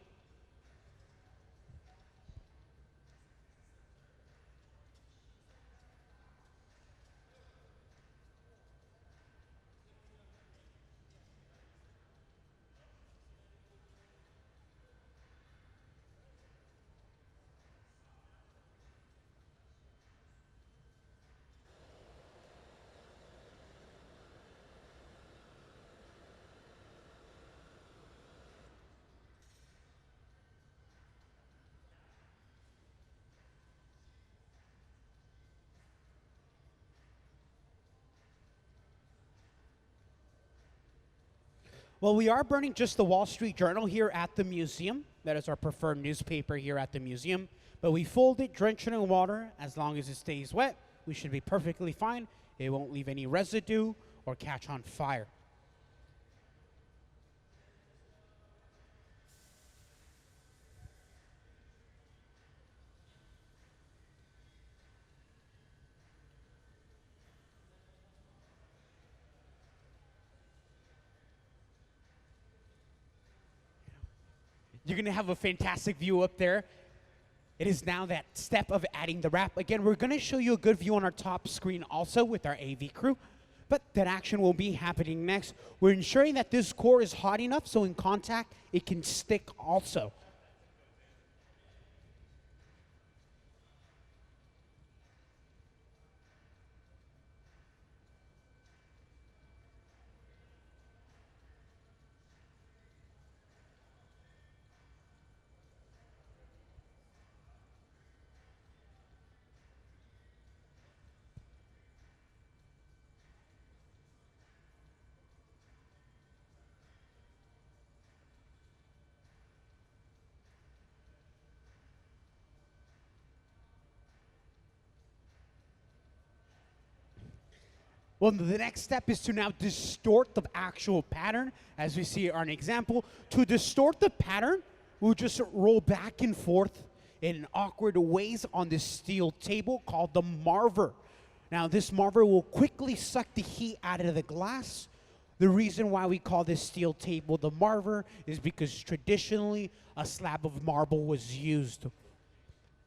Well, we are burning just the Wall Street Journal here at the museum. That is our preferred newspaper here at the museum. But we fold it, drench it in water. As long as it stays wet, we should be perfectly fine. It won't leave any residue or catch on fire. You're going to have a fantastic view up there. It is now that step of adding the wrap. Again, we're going to show you a good view on our top screen also with our AV crew, but that action will be happening next. We're ensuring that this core is hot enough so in contact it can stick also. Well, the next step is to now distort the actual pattern, as we see on an example. To distort the pattern, we'll just roll back and forth in awkward ways on this steel table called the marver. Now, this marver will quickly suck the heat out of the glass. The reason why we call this steel table the marver is because traditionally a slab of marble was used.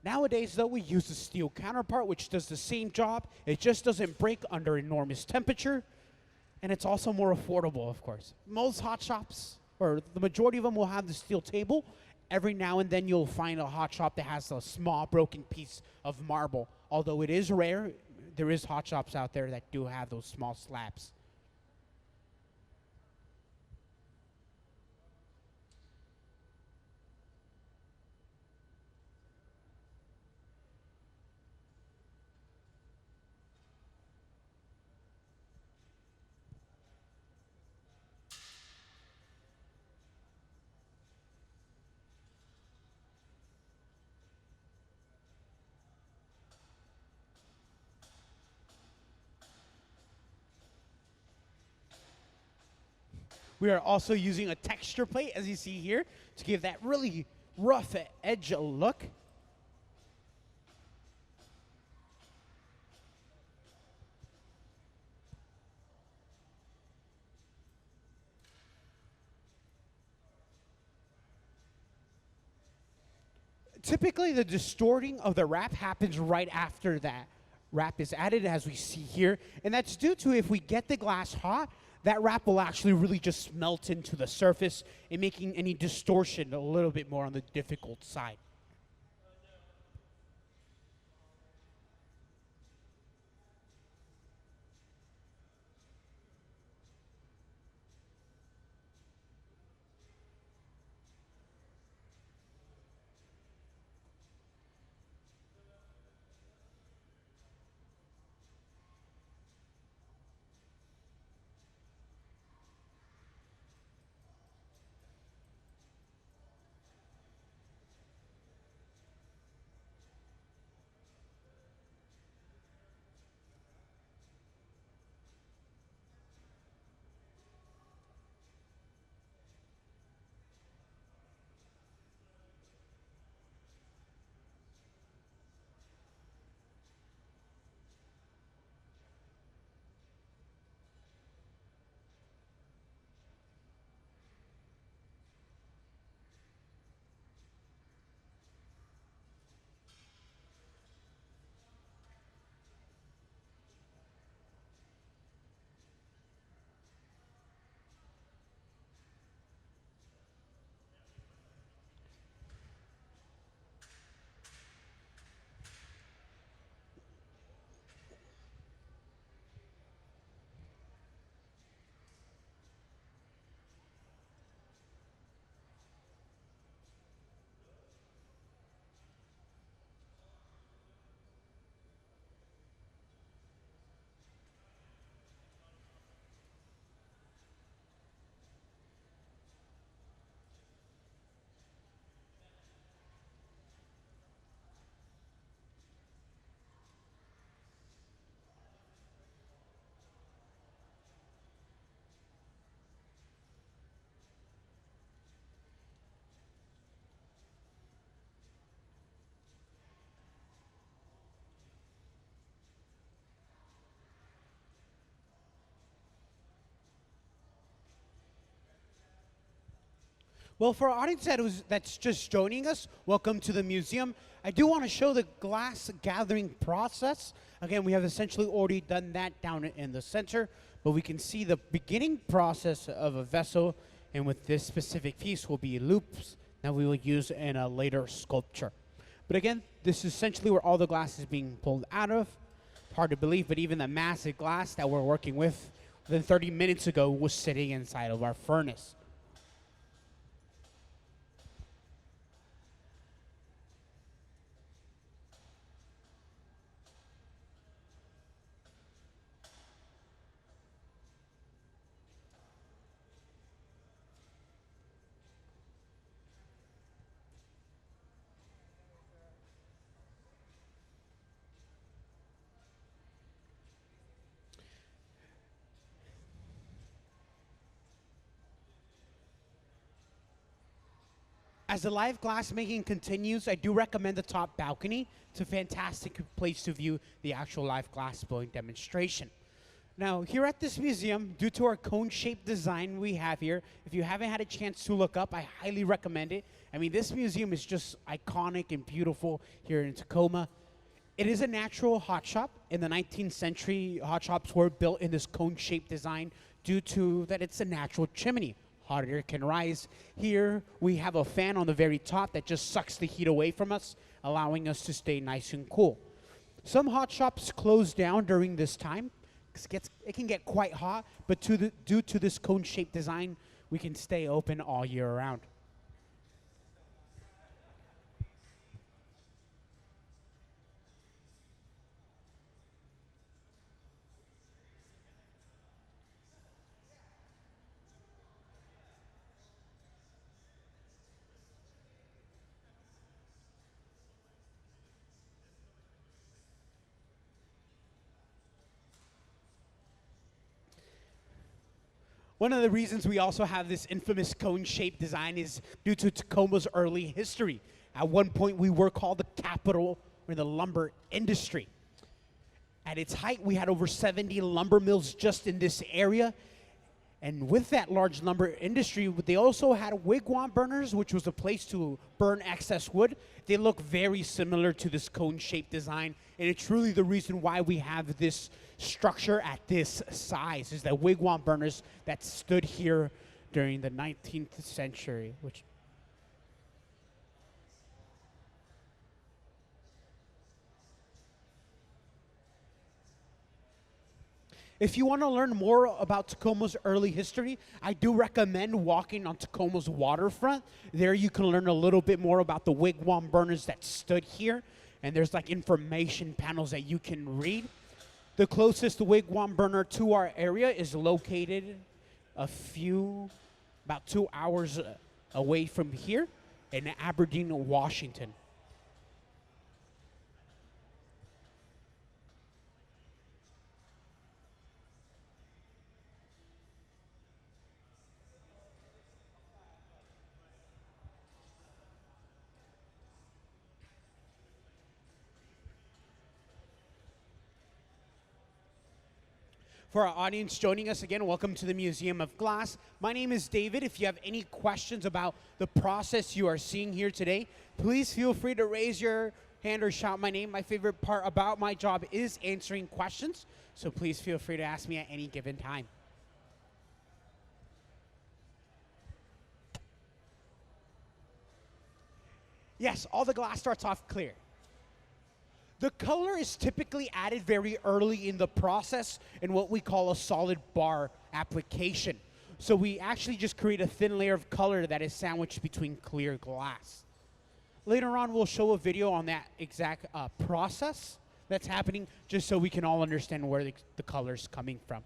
Nowadays, though, we use the steel counterpart, which does the same job. It just doesn't break under enormous temperature, and it's also more affordable, of course. Most hot shops, or the majority of them, will have the steel table. Every now and then, you'll find a hot shop that has a small broken piece of marble. Although it is rare, there is hot shops out there that do have those small slabs. We are also using a texture plate, as you see here, to give that really rough edge look. Typically, the distorting of the wrap happens right after that wrap is added, as we see here. And that's due to if we get the glass hot, that wrap will actually really just melt into the surface and making any distortion a little bit more on the difficult side. Well, for our audience that's just joining us, welcome to the museum. I do want to show the glass gathering process. Again, we have essentially already done that down in the center, but we can see the beginning process of a vessel, and with this specific piece will be loops that we will use in a later sculpture. But again, this is essentially where all the glass is being pulled out of. Hard to believe, but even the massive glass that we're working with within 30 minutes ago was sitting inside of our furnace. As the live glass making continues, I do recommend the top balcony. It's a fantastic place to view the actual live glass blowing demonstration. Now, here at this museum, due to our cone-shaped design we have here, if you haven't had a chance to look up, I highly recommend it. I mean, this museum is just iconic and beautiful here in Tacoma. It is a natural hot shop. In the 19th century, hot shops were built in this cone-shaped design due to that it's a natural chimney. Hot air can rise. Here we have a fan on the very top that just sucks the heat away from us, allowing us to stay nice and cool. Some hot shops close down during this time. It can get quite hot, but due to this cone-shaped design, we can stay open all year round. One of the reasons we also have this infamous cone-shaped design is due to Tacoma's early history. At one point, we were called the capital of the lumber industry. At its height, we had over 70 lumber mills just in this area. And with that large lumber industry, they also had wigwam burners, which was a place to burn excess wood. They look very similar to this cone-shaped design, and it's really the reason why we have this structure at this size, is that wigwam burners that stood here during the 19th century, which if you want to learn more about Tacoma's early history, I do recommend walking on Tacoma's waterfront. There you can learn a little bit more about the wigwam burners that stood here, and there's like information panels that you can read. The closest wigwam burner to our area is located about 2 hours away from here in Aberdeen, Washington. For our audience joining us again, welcome to the Museum of Glass. My name is David. If you have any questions about the process you are seeing here today, please feel free to raise your hand or shout my name. My favorite part about my job is answering questions, so please feel free to ask me at any given time. Yes, all the glass starts off clear. The color is typically added very early in the process in what we call a solid bar application. So we actually just create a thin layer of color that is sandwiched between clear glass. Later on, we'll show a video on that exact process that's happening, just so we can all understand where the color's coming from.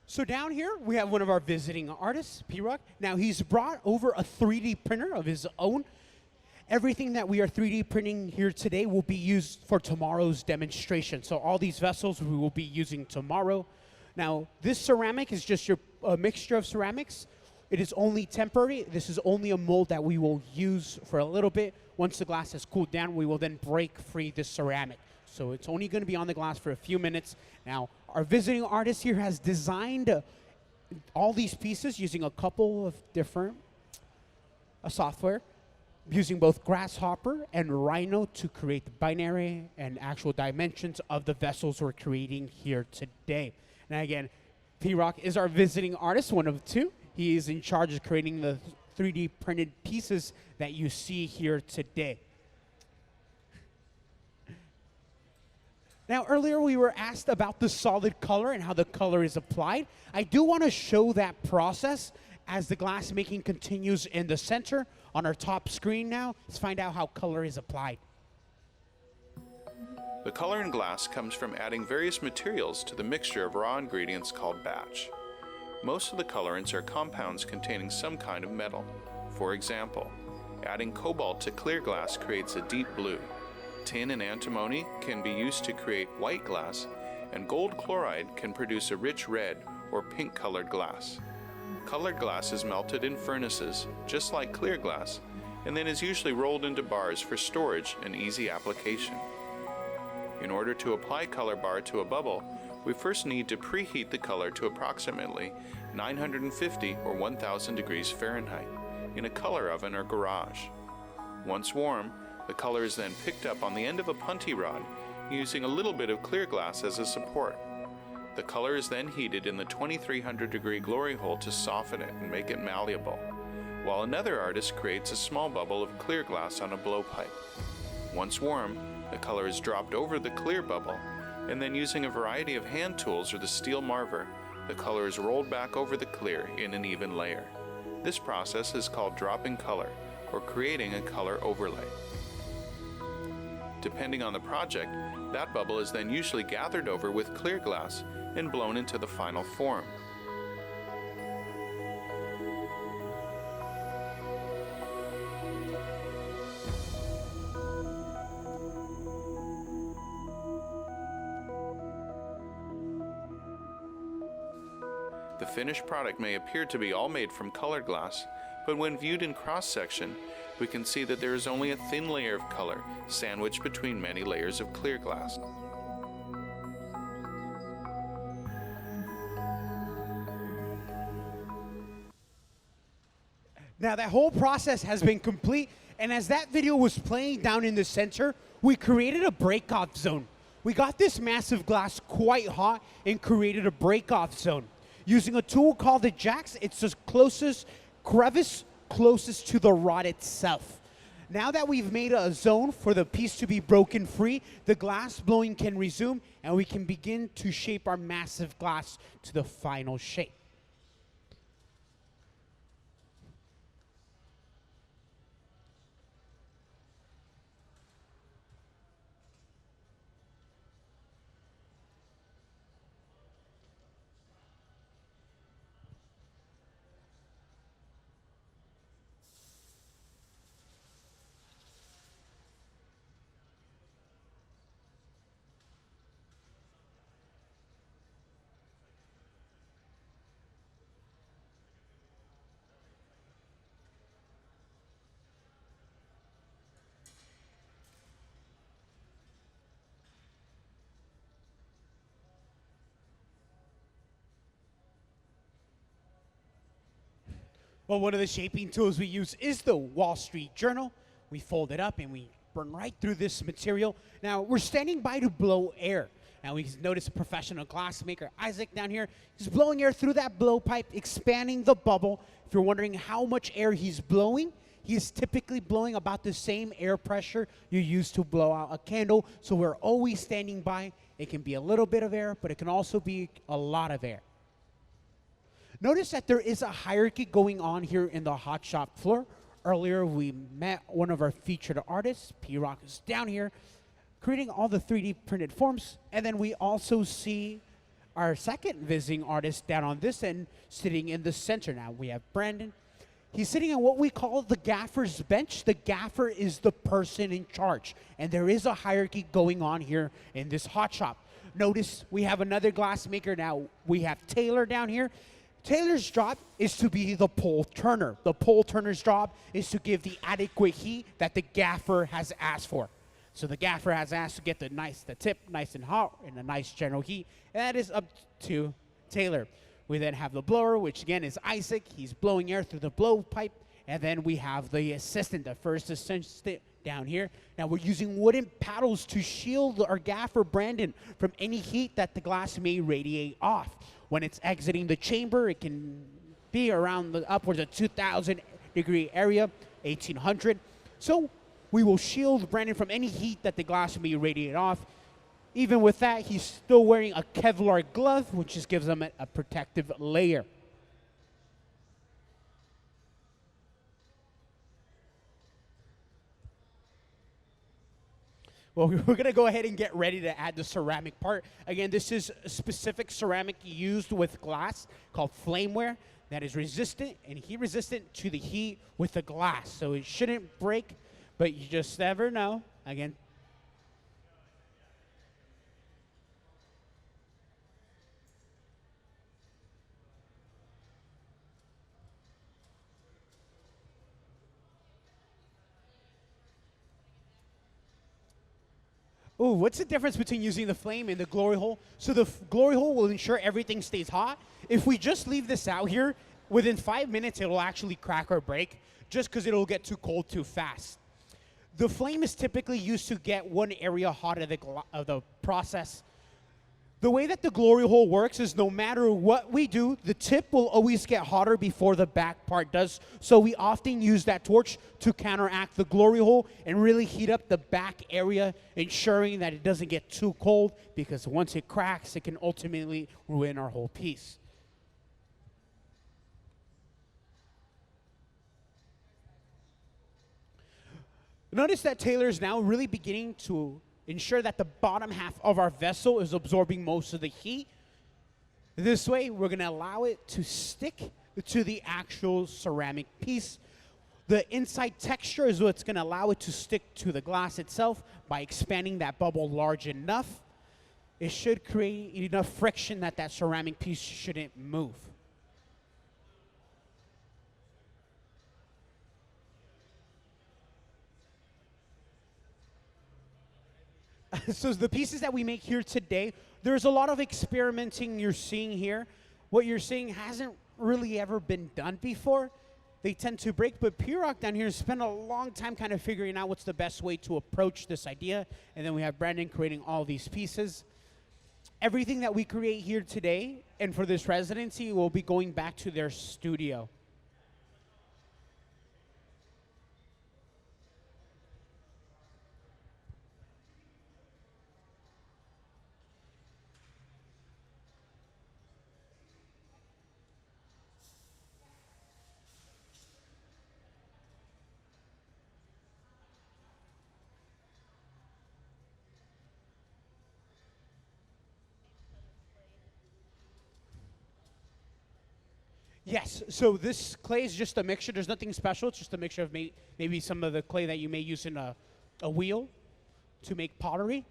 So down here, we have one of our visiting artists, Phirak. Now, he's brought over a 3D printer of his own. Everything that we are 3D printing here today will be used for tomorrow's demonstration. So all these vessels we will be using tomorrow. Now, this ceramic is just a mixture of ceramics. It is only temporary. This is only a mold that we will use for a little bit. Once the glass has cooled down, we will then break free this ceramic. So it's only going to be on the glass for a few minutes. Now, our visiting artist here has designed all these pieces using a couple of different software, using both Grasshopper and Rhino to create the binary and actual dimensions of the vessels we're creating here today. Now again, Phirak is our visiting artist, one of two. He is in charge of creating the 3D printed pieces that you see here today. Now, earlier we were asked about the solid color and how the color is applied. I do want to show that process as the glass making continues in the center. On our top screen now, let's find out how color is applied. The color in glass comes from adding various materials to the mixture of raw ingredients called batch. Most of the colorants are compounds containing some kind of metal. For example, adding cobalt to clear glass creates a deep blue. Tin and antimony can be used to create white glass, and gold chloride can produce a rich red or pink colored glass. Colored glass is melted in furnaces, just like clear glass, and then is usually rolled into bars for storage and easy application. In order to apply color bar to a bubble, we first need to preheat the color to approximately 950 or 1000 degrees Fahrenheit in a color oven or garage. Once warm, the color is then picked up on the end of a punty rod using a little bit of clear glass as a support. The color is then heated in the 2300 degree glory hole to soften it and make it malleable, while another artist creates a small bubble of clear glass on a blowpipe. Once warm, the color is dropped over the clear bubble, and then using a variety of hand tools or the steel marver, the color is rolled back over the clear in an even layer. This process is called dropping color, or creating a color overlay. Depending on the project, that bubble is then usually gathered over with clear glass and blown into the final form. The finished product may appear to be all made from colored glass, but when viewed in cross-section, we can see that there is only a thin layer of color sandwiched between many layers of clear glass. Now that whole process has been complete, and as that video was playing down in the center, we created a break-off zone. We got this massive glass quite hot and created a break-off zone. Using a tool called the jacks, it's the closest crevice closest to the rod itself. Now that we've made a zone for the piece to be broken free, the glass blowing can resume and we can begin to shape our massive glass to the final shape. Well, one of the shaping tools we use is the Wall Street Journal. We fold it up and we burn right through this material. Now, we're standing by to blow air. Now, we notice a professional glass maker, Isaac, down here. He's blowing air through that blowpipe, expanding the bubble. If you're wondering how much air he's blowing, he is typically blowing about the same air pressure you use to blow out a candle. So we're always standing by. It can be a little bit of air, but it can also be a lot of air. Notice that there is a hierarchy going on here in the hot shop floor. Earlier, we met one of our featured artists, Phirak, is down here, creating all the 3D printed forms. And then we also see our second visiting artist down on this end, sitting in the center now. We have Brandyn. He's sitting on what we call the gaffer's bench. The gaffer is the person in charge, and there is a hierarchy going on here in this hot shop. Notice we have another glass maker now. We have Taylor down here. Taylor's job is to be the pole turner. The pole turner's job is to give the adequate heat that the gaffer has asked for. So the gaffer has asked to get the tip nice and hot and a nice general heat, and that is up to Taylor. We then have the blower, which again is Isaac. He's blowing air through the blowpipe. And then we have the assistant, the first assistant down here. Now we're using wooden paddles to shield our gaffer, Brandyn, from any heat that the glass may radiate off. When it's exiting the chamber, it can be around the upwards of 2,000 degree area, 1,800. So we will shield Brandyn from any heat that the glass may radiate off. Even with that, he's still wearing a Kevlar glove, which just gives him a protective layer. Well, we're going to go ahead and get ready to add the ceramic part. Again, this is a specific ceramic used with glass called flameware that is resistant and heat resistant to the heat with the glass. So it shouldn't break, but you just never know. Again, ooh, what's the difference between using the flame and the glory hole? So the glory hole will ensure everything stays hot. If we just leave this out here, within 5 minutes, it'll actually crack or break just because it'll get too cold too fast. The flame is typically used to get one area hot of the process. The way that the glory hole works is no matter what we do, the tip will always get hotter before the back part does. So we often use that torch to counteract the glory hole and really heat up the back area, ensuring that it doesn't get too cold, because once it cracks, it can ultimately ruin our whole piece. Notice that Taylor is now really beginning to ensure that the bottom half of our vessel is absorbing most of the heat. This way, we're going to allow it to stick to the actual ceramic piece. The inside texture is what's going to allow it to stick to the glass itself by expanding that bubble large enough. It should create enough friction that that ceramic piece shouldn't move. So the pieces that we make here today, there's a lot of experimenting you're seeing here. What you're seeing hasn't really ever been done before. They tend to break, but Phirak down here spent a long time kind of figuring out what's the best way to approach this idea. And then we have Brandyn creating all these pieces. Everything that we create here today and for this residency will be going back to their studio. Yes, so this clay is just a mixture. There's nothing special. It's just a mixture of maybe some of the clay that you may use in a wheel to make pottery.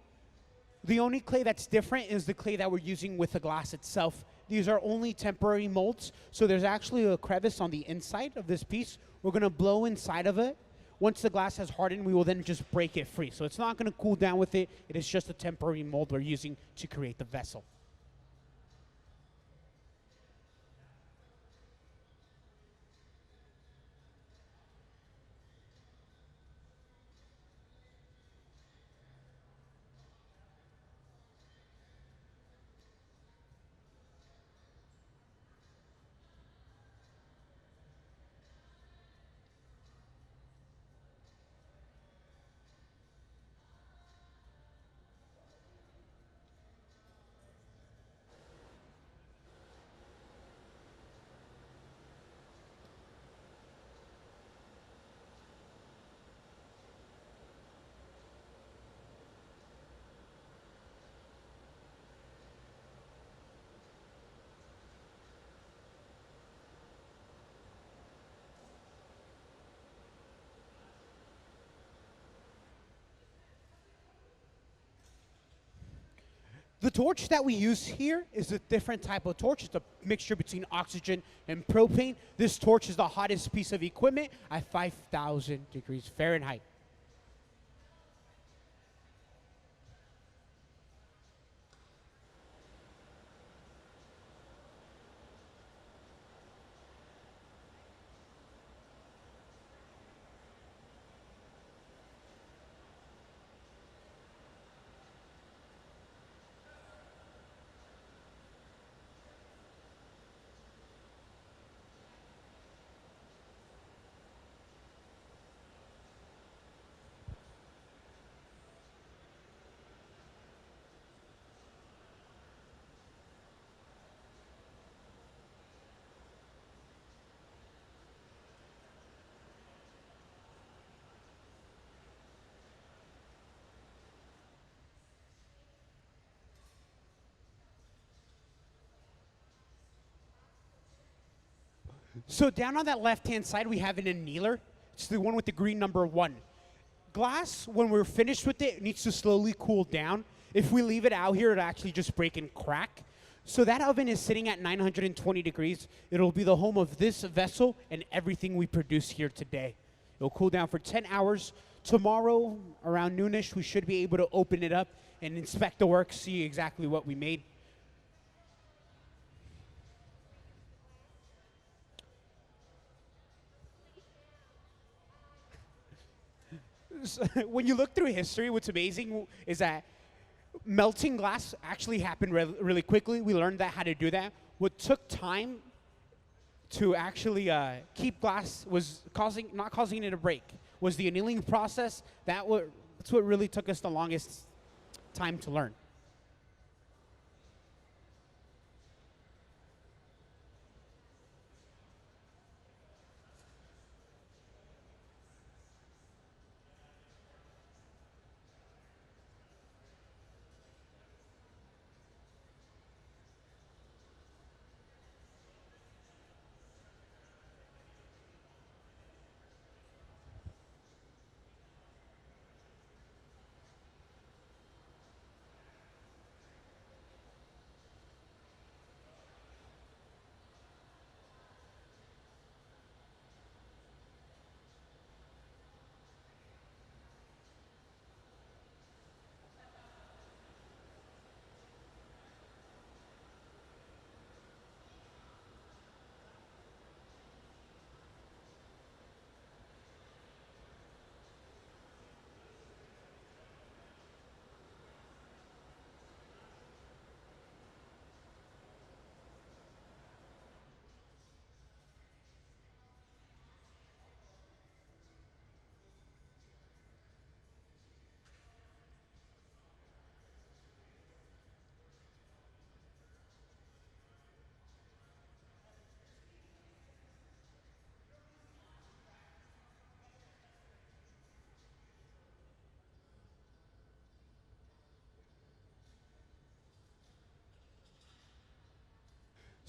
The only clay that's different is the clay that we're using with the glass itself. These are only temporary molds, so there's actually a crevice on the inside of this piece. We're going to blow inside of it. Once the glass has hardened, we will then just break it free. So it's not going to cool down with it. It is just a temporary mold we're using to create the vessel. The torch that we use here is a different type of torch. It's a mixture between oxygen and propane. This torch is the hottest piece of equipment at 5,000 degrees Fahrenheit. So down on that left-hand side, we have an annealer. It's the one with the green number 1. Glass, when we're finished with it, needs to slowly cool down. If we leave it out here, it'll actually just break and crack. So that oven is sitting at 920 degrees. It'll be the home of this vessel and everything we produce here today. It'll cool down for 10 hours. Tomorrow, around noonish, we should be able to open it up and inspect the work, see exactly what we made. When you look through history, what's amazing is that melting glass actually happened really quickly. We learned that how to do that. What took time to actually keep glass was not causing it to break. Was the annealing process. That's what really took us the longest time to learn.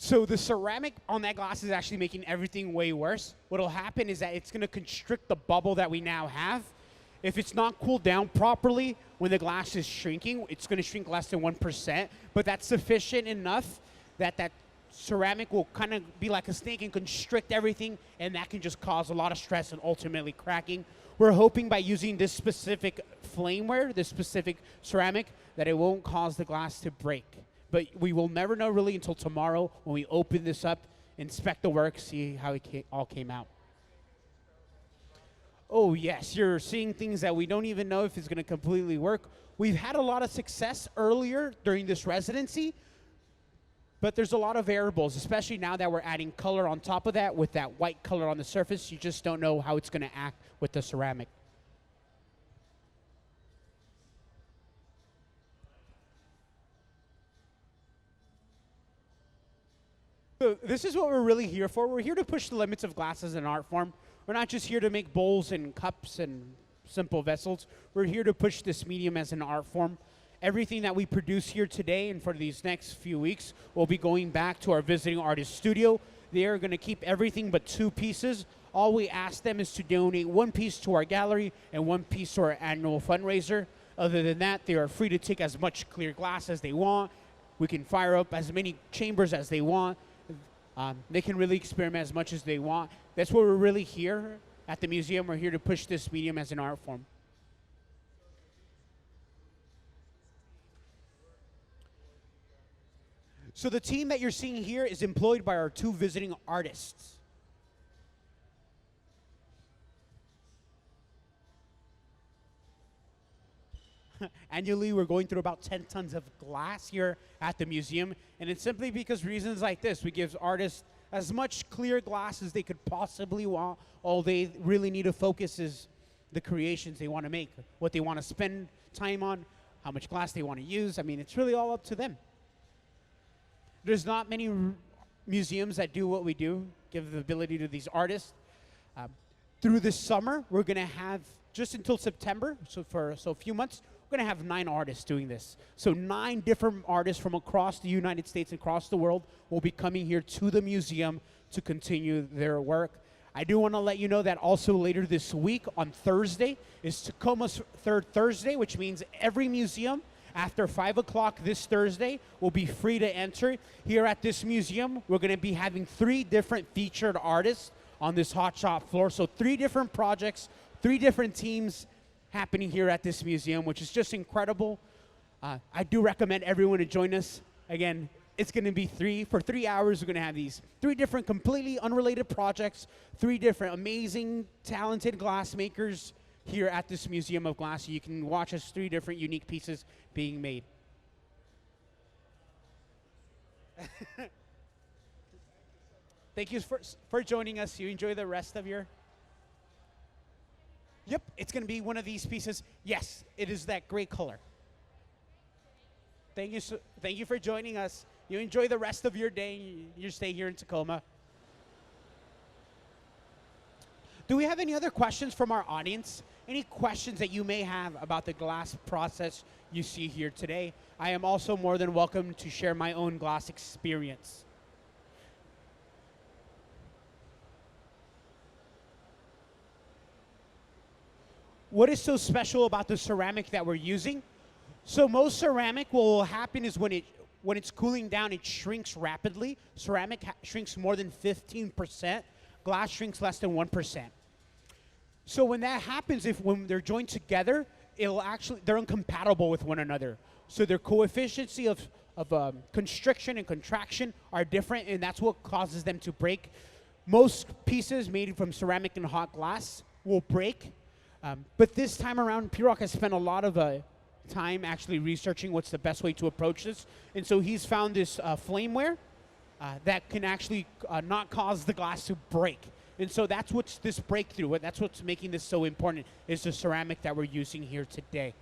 So the ceramic on that glass is actually making everything way worse. What'll happen is that it's gonna constrict the bubble that we now have. If it's not cooled down properly, when the glass is shrinking, it's gonna shrink less than 1%, but that's sufficient enough that that ceramic will kind of be like a snake and constrict everything, and that can just cause a lot of stress and ultimately cracking. We're hoping by using this specific flameware, this specific ceramic, that it won't cause the glass to break. But we will never know really until tomorrow when we open this up, inspect the work, see how it all came out. Oh yes, you're seeing things that we don't even know if it's gonna completely work. We've had a lot of success earlier during this residency, but there's a lot of variables, especially now that we're adding color on top of that with that white color on the surface. You just don't know how it's gonna act with the ceramic. So this is what we're really here for. We're here to push the limits of glass as an art form. We're not just here to make bowls and cups and simple vessels. We're here to push this medium as an art form. Everything that we produce here today and for these next few weeks will be going back to our visiting artist studio. They are going to keep everything but 2 pieces. All we ask them is to donate 1 piece to our gallery and 1 piece to our annual fundraiser. Other than that, they are free to take as much clear glass as they want. We can fire up as many chambers as they want. They can really experiment as much as they want. That's why we're really here at the museum. We're here to push this medium as an art form. So the team that you're seeing here is employed by our 2 visiting artists. Annually, we're going through about 10 tons of glass here at the museum, and it's simply because reasons like this. We give artists as much clear glass as they could possibly want. All they really need to focus is the creations they want to make, what they want to spend time on, how much glass they want to use. I mean, it's really all up to them. There's not many museums that do what we do, give the ability to these artists. Through this summer, we're going to have, just until September, so a few months, we're going to have 9 artists doing this. So 9 different artists from across the United States and across the world will be coming here to the museum to continue their work. I do want to let you know that also later this week on Thursday is Tacoma's 3rd Thursday, which means every museum after 5 o'clock this Thursday will be free to enter. Here at this museum, we're going to be having 3 different featured artists on this hot shop floor. So 3 different projects, 3 different teams happening here at this museum, which is just incredible. I do recommend everyone to join us. Again, it's going to be 3 hours. We're going to have these 3 different completely unrelated projects, 3 different amazing, talented glassmakers here at this Museum of Glass. You can watch us 3 different unique pieces being made. Thank you for joining us. You enjoy the rest of your... Yep, it's going to be one of these pieces. Yes, it is that gray color. Thank you for joining us. You enjoy the rest of your day, your stay here in Tacoma. Do we have any other questions from our audience? Any questions that you may have about the glass process you see here today? I am also more than welcome to share my own glass experience. What is so special about the ceramic that we're using? So most ceramic, what will happen is when it's cooling down, it shrinks rapidly. Ceramic shrinks more than 15%. Glass shrinks less than 1%. So when that happens, when they're joined together, they're incompatible with one another. So their coefficients of constriction and contraction are different, and that's what causes them to break. Most pieces made from ceramic and hot glass will break. But this time around, Phirak has spent a lot of time actually researching what's the best way to approach this. And so he's found this flameware that can actually not cause the glass to break. And so that's what's this breakthrough. That's what's making this so important, is the ceramic that we're using here today.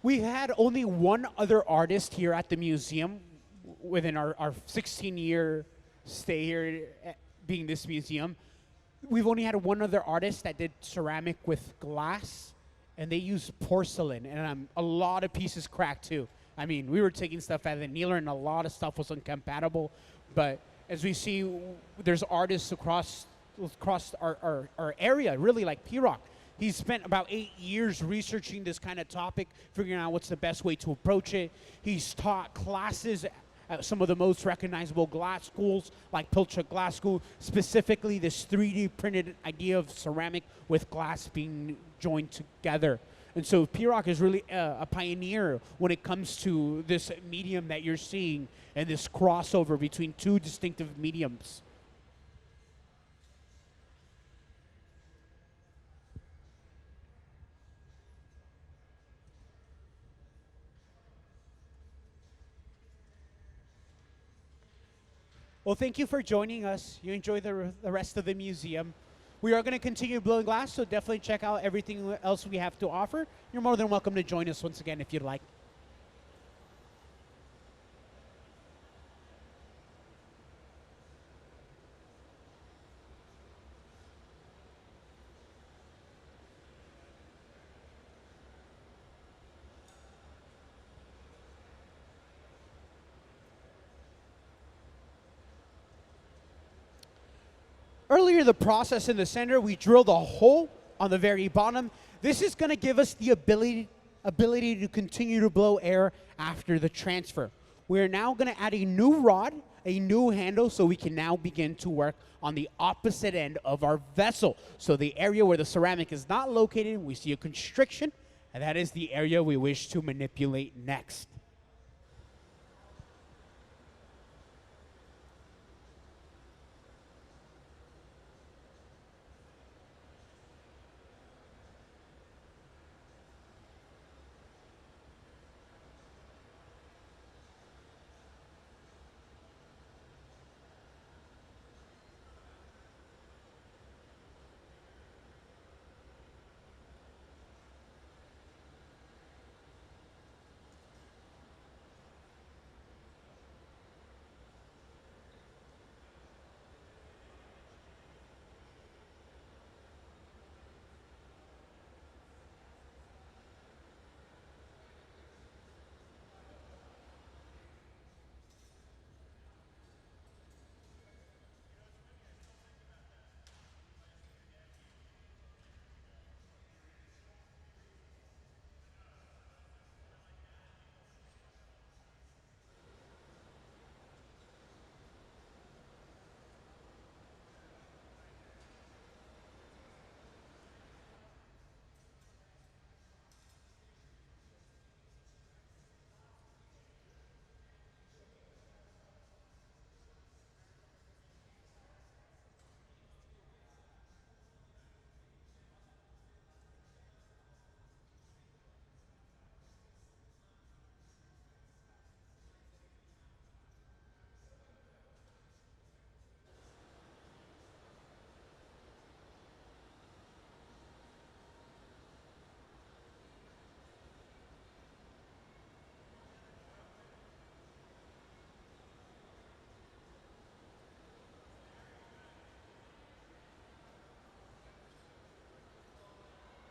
We had only one other artist here at the museum within our 16-year stay here being this museum. We've only had one other artist that did ceramic with glass, and they used porcelain, and a lot of pieces cracked too. I mean, we were taking stuff out of the annealer, and a lot of stuff was incompatible. But as we see, there's artists across our area, really, like Phirak. He's spent about 8 years researching this kind of topic, figuring out what's the best way to approach it. He's taught classes at some of the most recognizable glass schools, like Phirak Glass School, specifically this 3D printed idea of ceramic with glass being joined together. And so Phirak is really a pioneer when it comes to this medium that you're seeing and this crossover between 2 distinctive mediums. Well, thank you for joining us. You enjoy the rest of the museum. We are going to continue blowing glass, so definitely check out everything else we have to offer. You're more than welcome to join us once again if you'd like. Earlier in the process in the center, we drilled a hole on the very bottom. This is going to give us the ability to continue to blow air after the transfer. We're now going to add a new rod, a new handle, so we can now begin to work on the opposite end of our vessel. So the area where the ceramic is not located, we see a constriction, and that is the area we wish to manipulate next.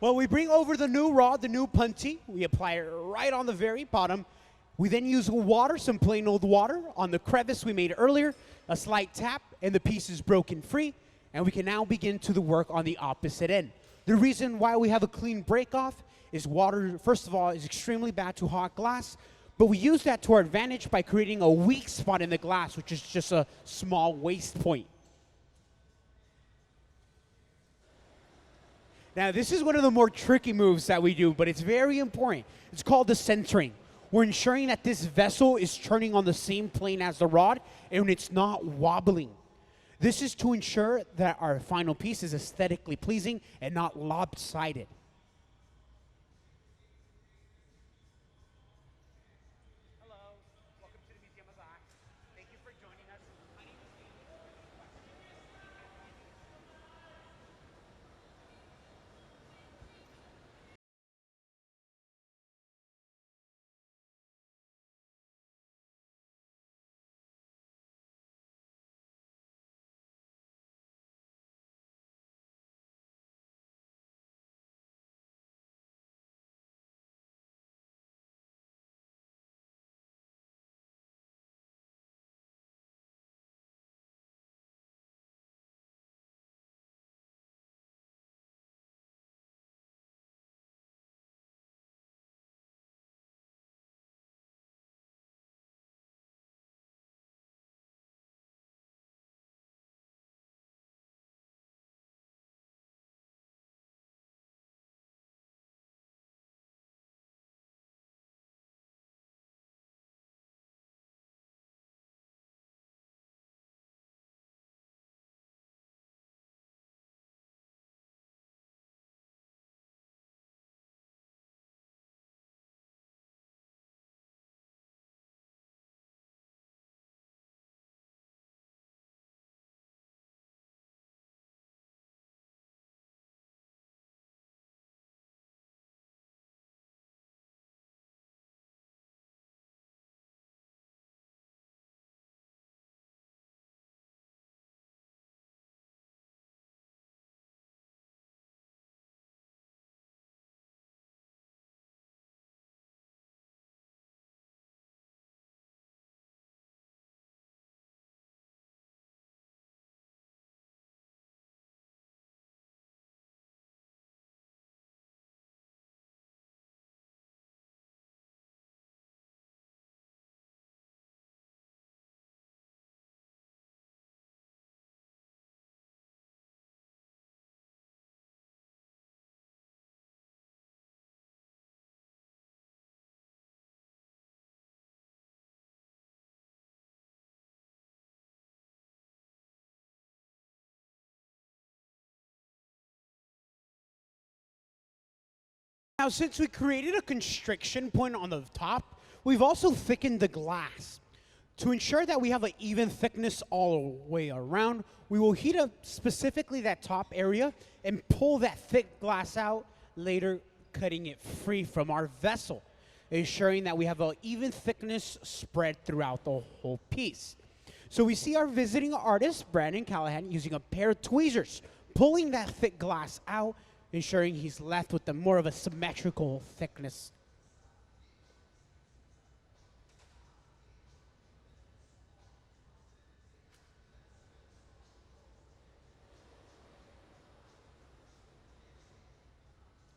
Well, we bring over the new rod, the new punty. We apply it right on the very bottom. We then use water, some plain old water, on the crevice we made earlier. A slight tap, and the piece is broken free. And we can now begin to the work on the opposite end. The reason why we have a clean break off is water, first of all, is extremely bad to hot glass. But we use that to our advantage by creating a weak spot in the glass, which is just a small waste point. Now, this is one of the more tricky moves that we do, but it's very important. It's called the centering. We're ensuring that this vessel is turning on the same plane as the rod and it's not wobbling. This is to ensure that our final piece is aesthetically pleasing and not lopsided. Now, since we created a constriction point on the top, we've also thickened the glass. To ensure that we have an even thickness all the way around, we will heat up specifically that top area and pull that thick glass out, later cutting it free from our vessel, ensuring that we have an even thickness spread throughout the whole piece. So we see our visiting artist, Brandyn Callahan, using a pair of tweezers, pulling that thick glass out, ensuring he's left with more of a symmetrical thickness.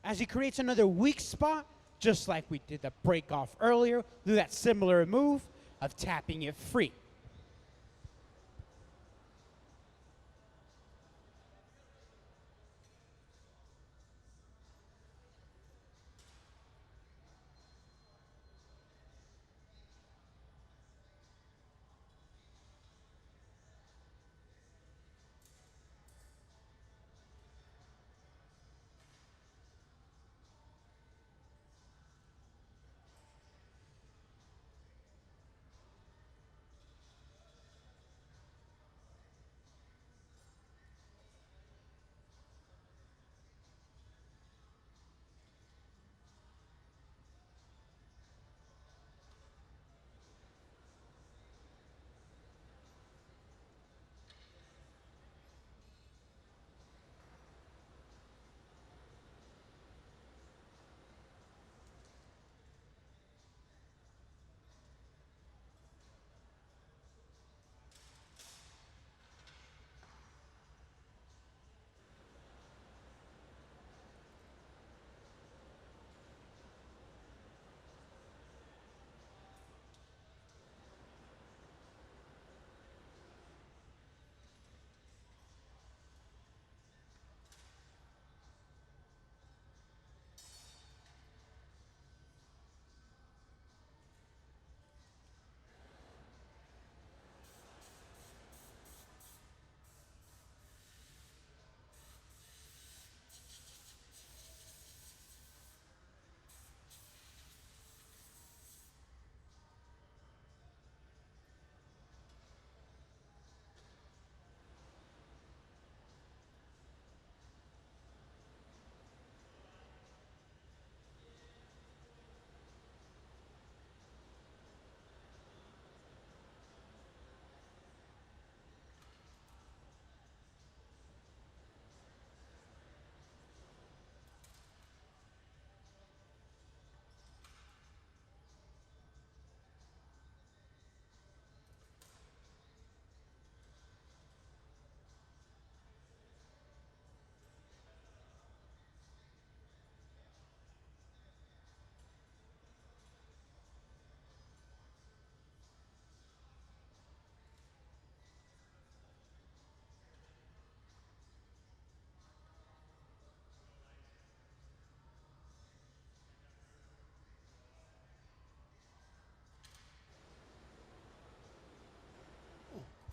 As he creates another weak spot, just like we did the break off earlier, do that similar move of tapping it free.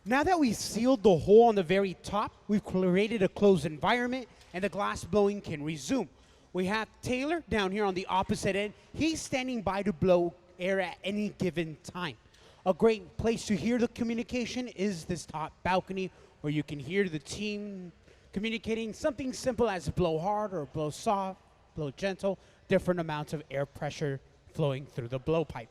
Now that we've sealed the hole on the very top, we've created a closed environment and the glass blowing can resume. We have Taylor down here on the opposite end. He's standing by to blow air at any given time. A great place to hear the communication is this top balcony where you can hear the team communicating something simple as blow hard or blow soft, blow gentle, different amounts of air pressure flowing through the blowpipe.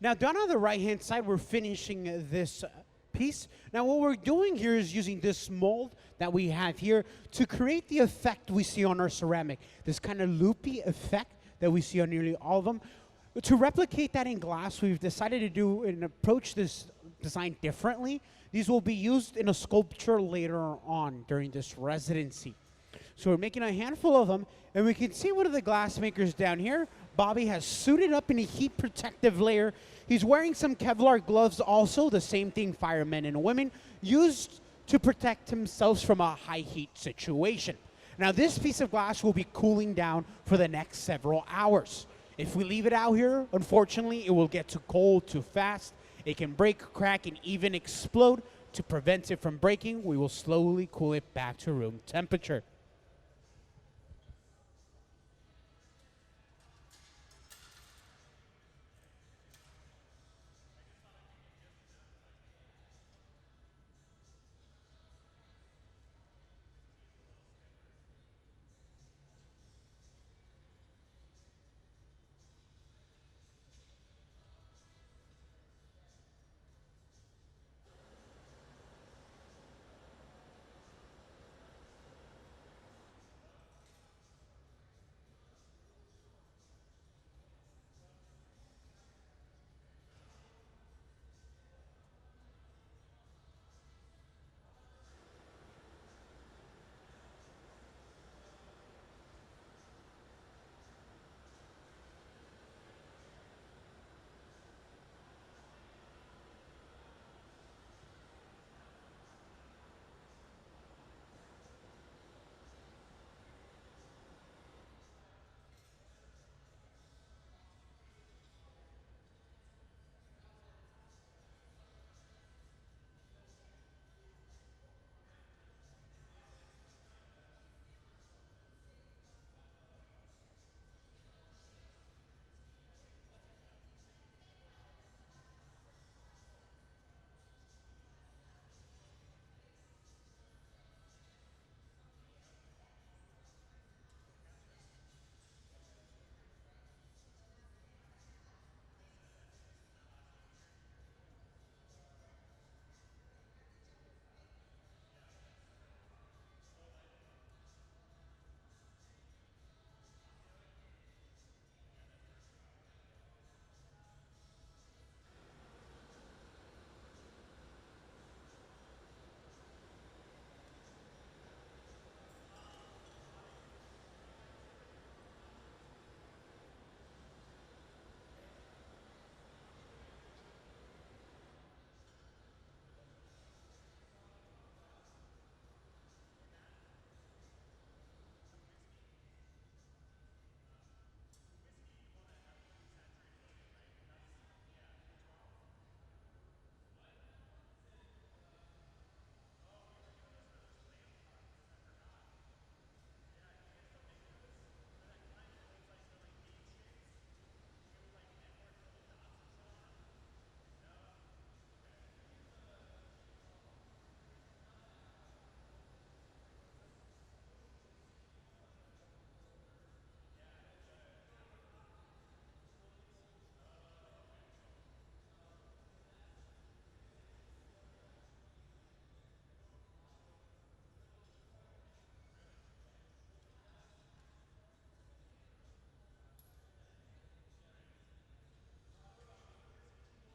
Now, down on the right-hand side, we're finishing this piece. Now what we're doing here is using this mold that we have here to create the effect we see on our ceramic, this kind of loopy effect that we see on nearly all of them. To replicate that in glass, we've decided to do and approach this design differently. These will be used in a sculpture later on during this residency. So we're making a handful of them, and we can see one of the glass makers down here. Bobby has suited up in a heat protective layer. He's wearing some Kevlar gloves also, the same thing firemen and women used to protect themselves from a high heat situation. Now this piece of glass will be cooling down for the next several hours. If we leave it out here, unfortunately, it will get too cold too fast. It can break, crack, and even explode. To prevent it from breaking, we will slowly cool it back to room temperature.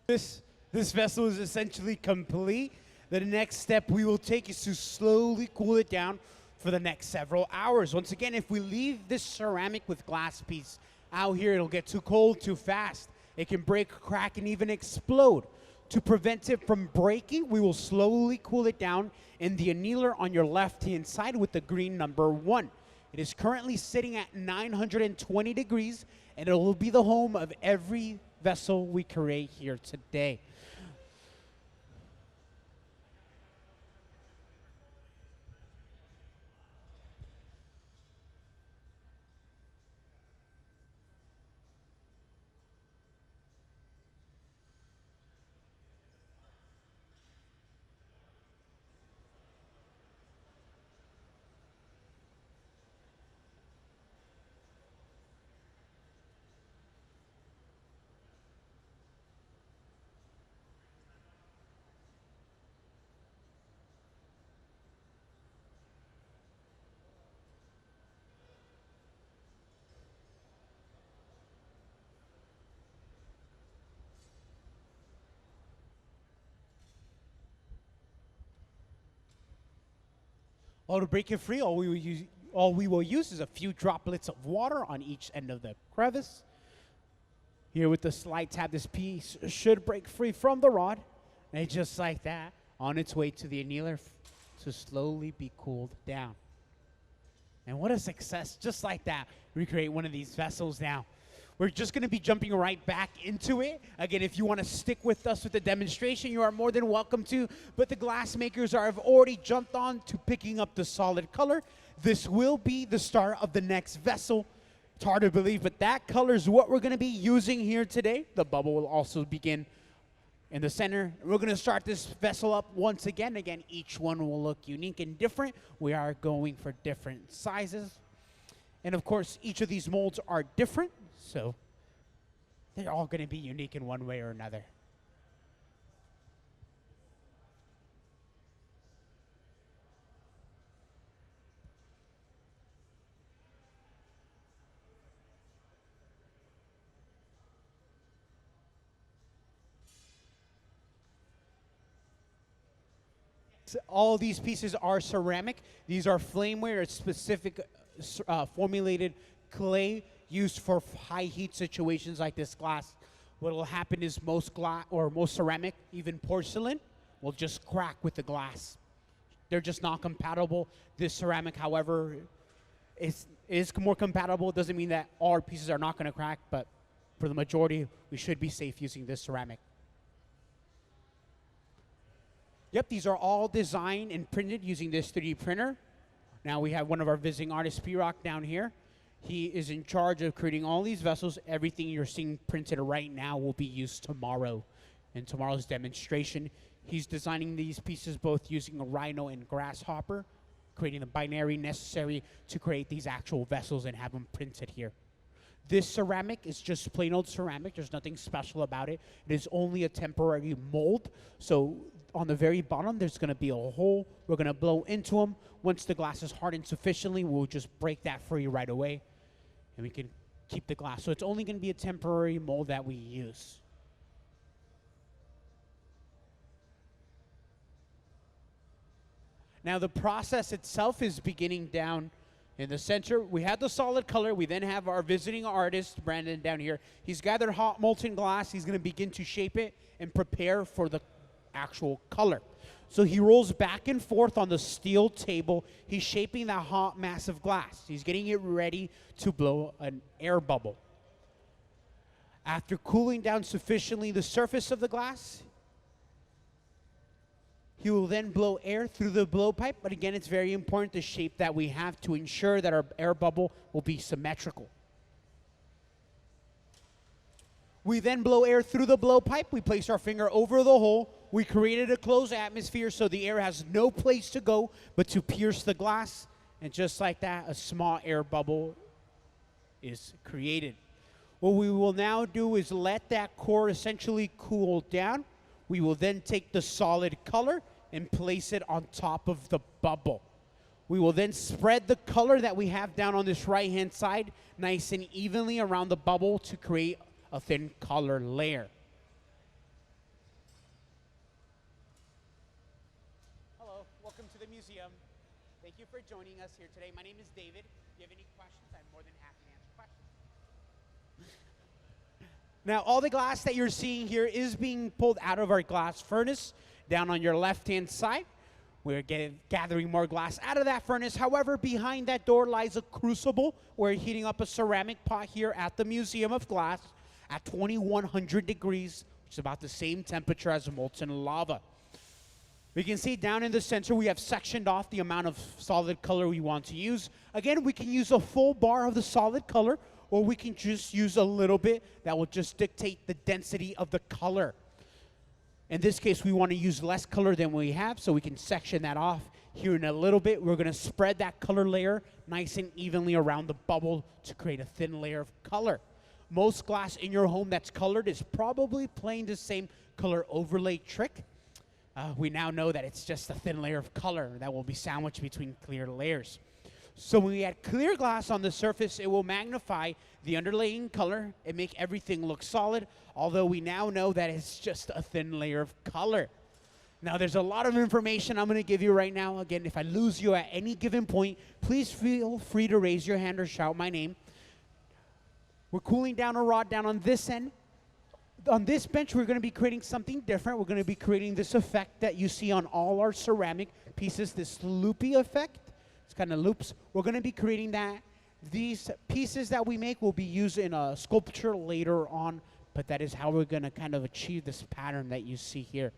This vessel is essentially complete. The next step we will take is to slowly cool it down for the next several hours. Once again, if we leave this ceramic with glass piece out here, it'll get too cold too fast. It can break, crack, and even explode. To prevent it from breaking, we will slowly cool it down in the annealer on your left-hand side with the green number 1. It is currently sitting at 920 degrees, and it will be the home of every vessel we create here today. Well, to break it free, all we will use is a few droplets of water on each end of the crevice. Here with the slight tap, this piece should break free from the rod. And just like that, on its way to the annealer to slowly be cooled down. And what a success, just like that, recreate one of these vessels now. We're just going to be jumping right back into it. Again, if you want to stick with us with the demonstration, you are more than welcome to. But the glass makers have already jumped on to picking up the solid color. This will be the start of the next vessel. It's hard to believe, but that color is what we're going to be using here today. The bubble will also begin in the center. We're going to start this vessel up once again. Again, each one will look unique and different. We are going for different sizes. And of course, each of these molds are different. So they're all going to be unique in one way or another. All of these pieces are ceramic. These are flameware, a specific formulated clay used for high heat situations like this glass. What will happen is most ceramic, even porcelain, will just crack with the glass. They're just not compatible. This ceramic, however, is more compatible. It doesn't mean that all our pieces are not going to crack, but for the majority, we should be safe using this ceramic. Yep, these are all designed and printed using this 3D printer. Now we have one of our visiting artists, Phirak, down here. He is in charge of creating all these vessels. Everything you're seeing printed right now will be used tomorrow in tomorrow's demonstration. He's designing these pieces both using a rhino and grasshopper, creating the binary necessary to create these actual vessels and have them printed here. This ceramic is just plain old ceramic. There's nothing special about it. It is only a temporary mold. So on the very bottom, there's going to be a hole. We're going to blow into them. Once the glass is hardened sufficiently, we'll just break that free right away, and we can keep the glass. So it's only going to be a temporary mold that we use. Now the process itself is beginning down in the center. We have the solid color. We then have our visiting artist, Brandyn, down here. He's gathered hot molten glass. He's going to begin to shape it and prepare for the actual color. So he rolls back and forth on the steel table. He's shaping that hot mass of glass. He's getting it ready to blow an air bubble. After cooling down sufficiently the surface of the glass, he will then blow air through the blowpipe. But again, it's very important the shape that we have to ensure that our air bubble will be symmetrical. We then blow air through the blowpipe. We place our finger over the hole. We created a closed atmosphere so the air has no place to go but to pierce the glass. And just like that, a small air bubble is created. What we will now do is let that core essentially cool down. We will then take the solid color and place it on top of the bubble. We will then spread the color that we have down on this right-hand side nice and evenly around the bubble to create a thin color layer. Hello, welcome to the museum. Thank you for joining us here today. My name is David. If you have any questions, I'm more than happy to answer questions. Now, all the glass that you're seeing here is being pulled out of our glass furnace down on your left-hand side. We're gathering more glass out of that furnace. However, behind that door lies a crucible. We're heating up a ceramic pot here at the Museum of Glass at 2100 degrees, which is about the same temperature as molten lava. We can see down in the center we have sectioned off the amount of solid color we want to use. Again, we can use a full bar of the solid color, or we can just use a little bit that will just dictate the density of the color. In this case, we want to use less color than we have, so we can section that off. Here in a little bit, we're going to spread that color layer nice and evenly around the bubble to create a thin layer of color. Most glass in your home that's colored is probably playing the same color overlay trick. We now know that it's just a thin layer of color that will be sandwiched between clear layers. So when we add clear glass on the surface, it will magnify the underlying color and make everything look solid, although we now know that it's just a thin layer of color. Now, there's a lot of information I'm going to give you right now. Again, if I lose you at any given point, please feel free to raise your hand or shout my name. We're cooling down a rod down on this end. On this bench, we're going to be creating something different. We're going to be creating this effect that you see on all our ceramic pieces, this loopy effect. It's kind of loops. We're going to be creating that. These pieces that we make will be used in a sculpture later on, but that is how we're going to kind of achieve this pattern that you see here.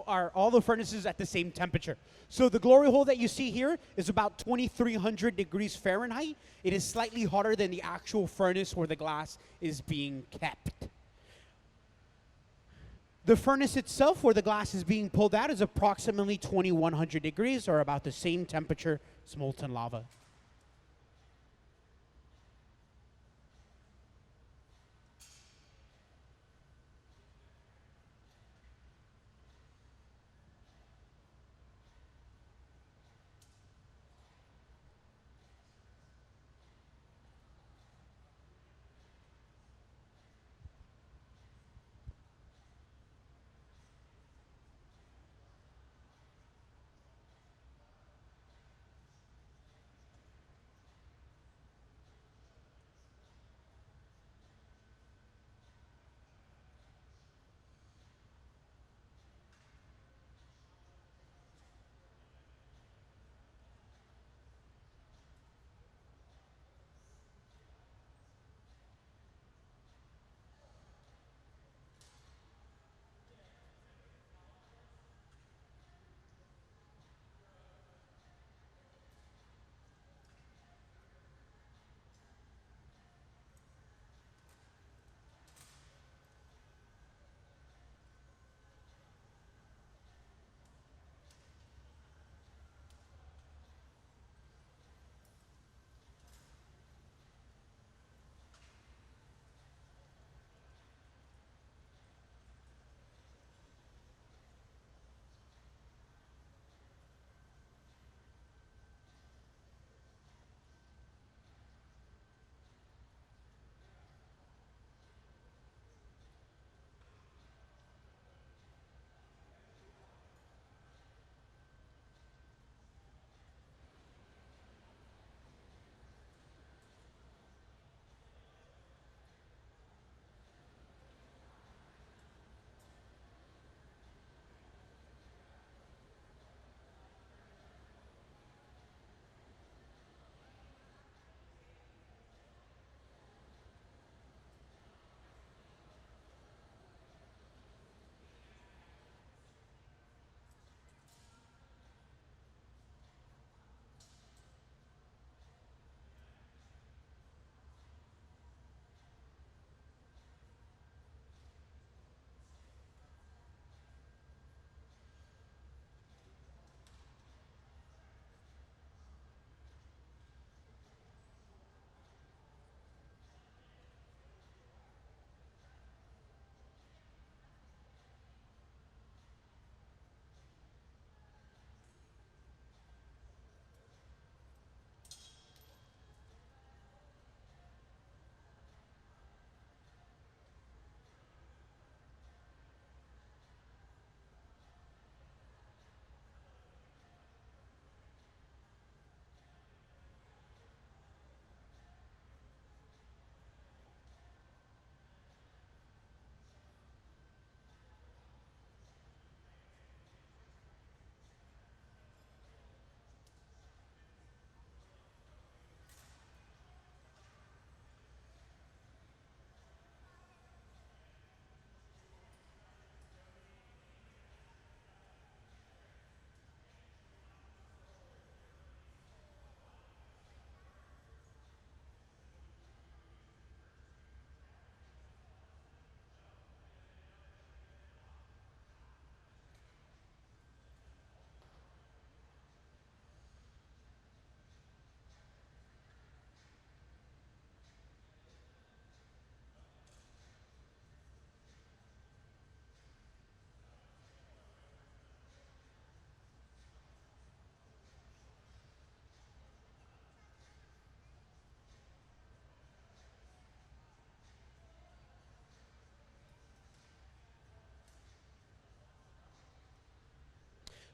Are all the furnaces at the same temperature. So the glory hole that you see here is about 2,300 degrees Fahrenheit. It is slightly hotter than the actual furnace where the glass is being kept. The furnace itself where the glass is being pulled out is approximately 2,100 degrees, or about the same temperature as molten lava.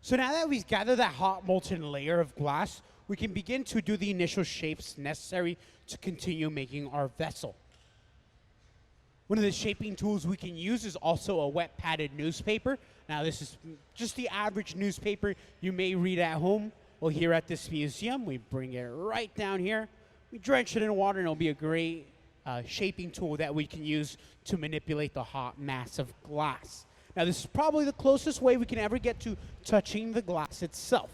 So now that we've gathered that hot molten layer of glass, we can begin to do the initial shapes necessary to continue making our vessel. One of the shaping tools we can use is also a wet padded newspaper. Now this is just the average newspaper you may read at home. Well, here at this museum, we bring it right down here. We drench it in water and it'll be a great shaping tool that we can use to manipulate the hot mass of glass. Now this is probably the closest way we can ever get to touching the glass itself.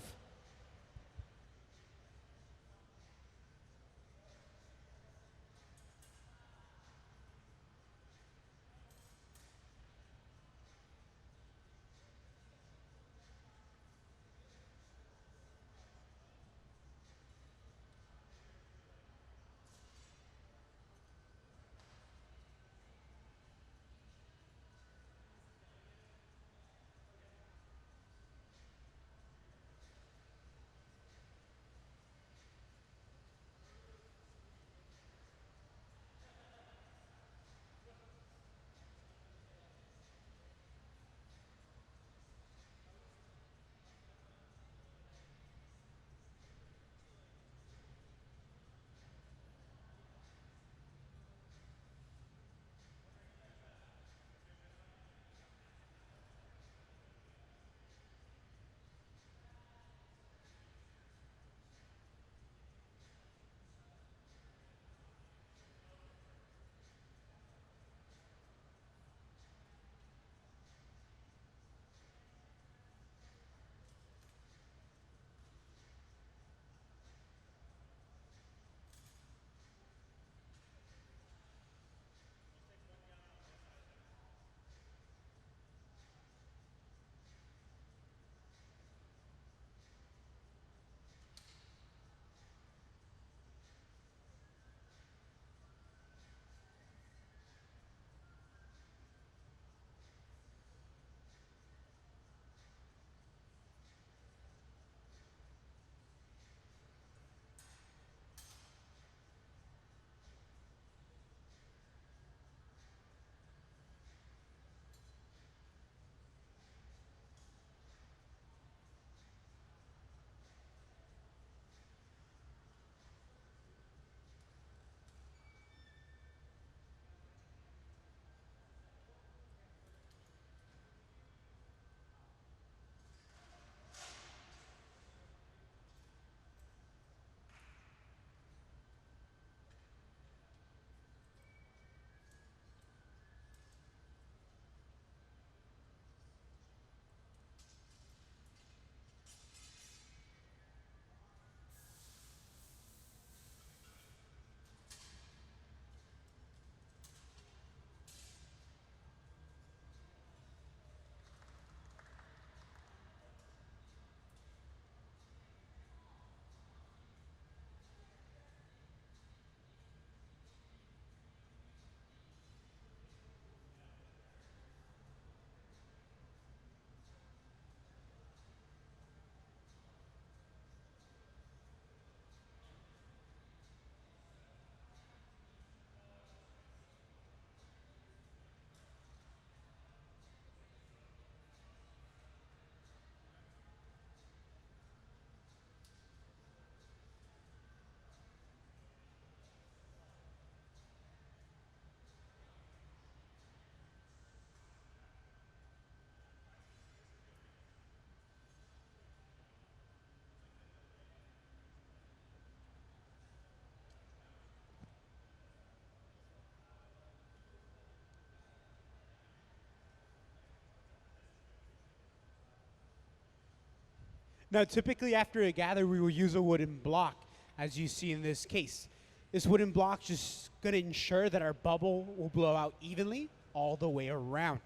Now, typically after a gather, we will use a wooden block, as you see in this case. This wooden block just going to ensure that our bubble will blow out evenly all the way around.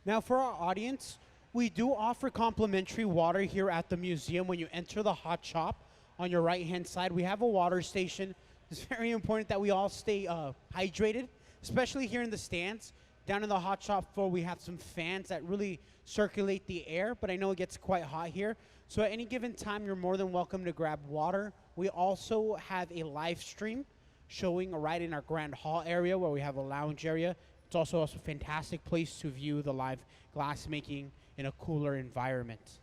Now, for our audience, we do offer complimentary water here at the museum when you enter the hot shop. On your right-hand side, we have a water station. It's very important that we all stay hydrated, especially here in the stands. Down in the hot shop floor, we have some fans that really circulate the air, but I know it gets quite hot here. So at any given time, you're more than welcome to grab water We also have a live stream showing right in our grand hall area where we have a lounge area. It's also a fantastic place to view the live glassmaking in a cooler environment.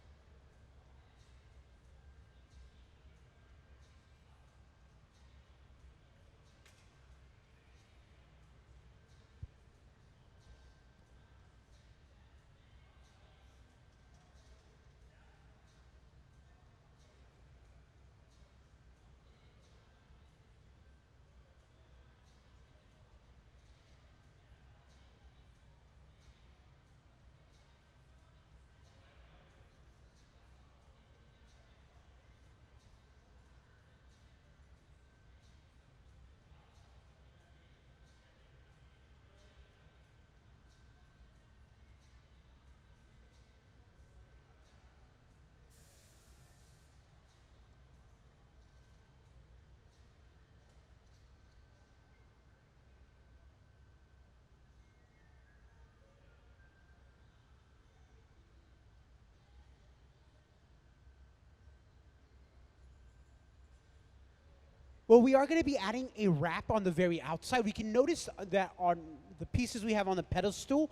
Well, we are going to be adding a wrap on the very outside. We can notice that on the pieces we have on the pedestal,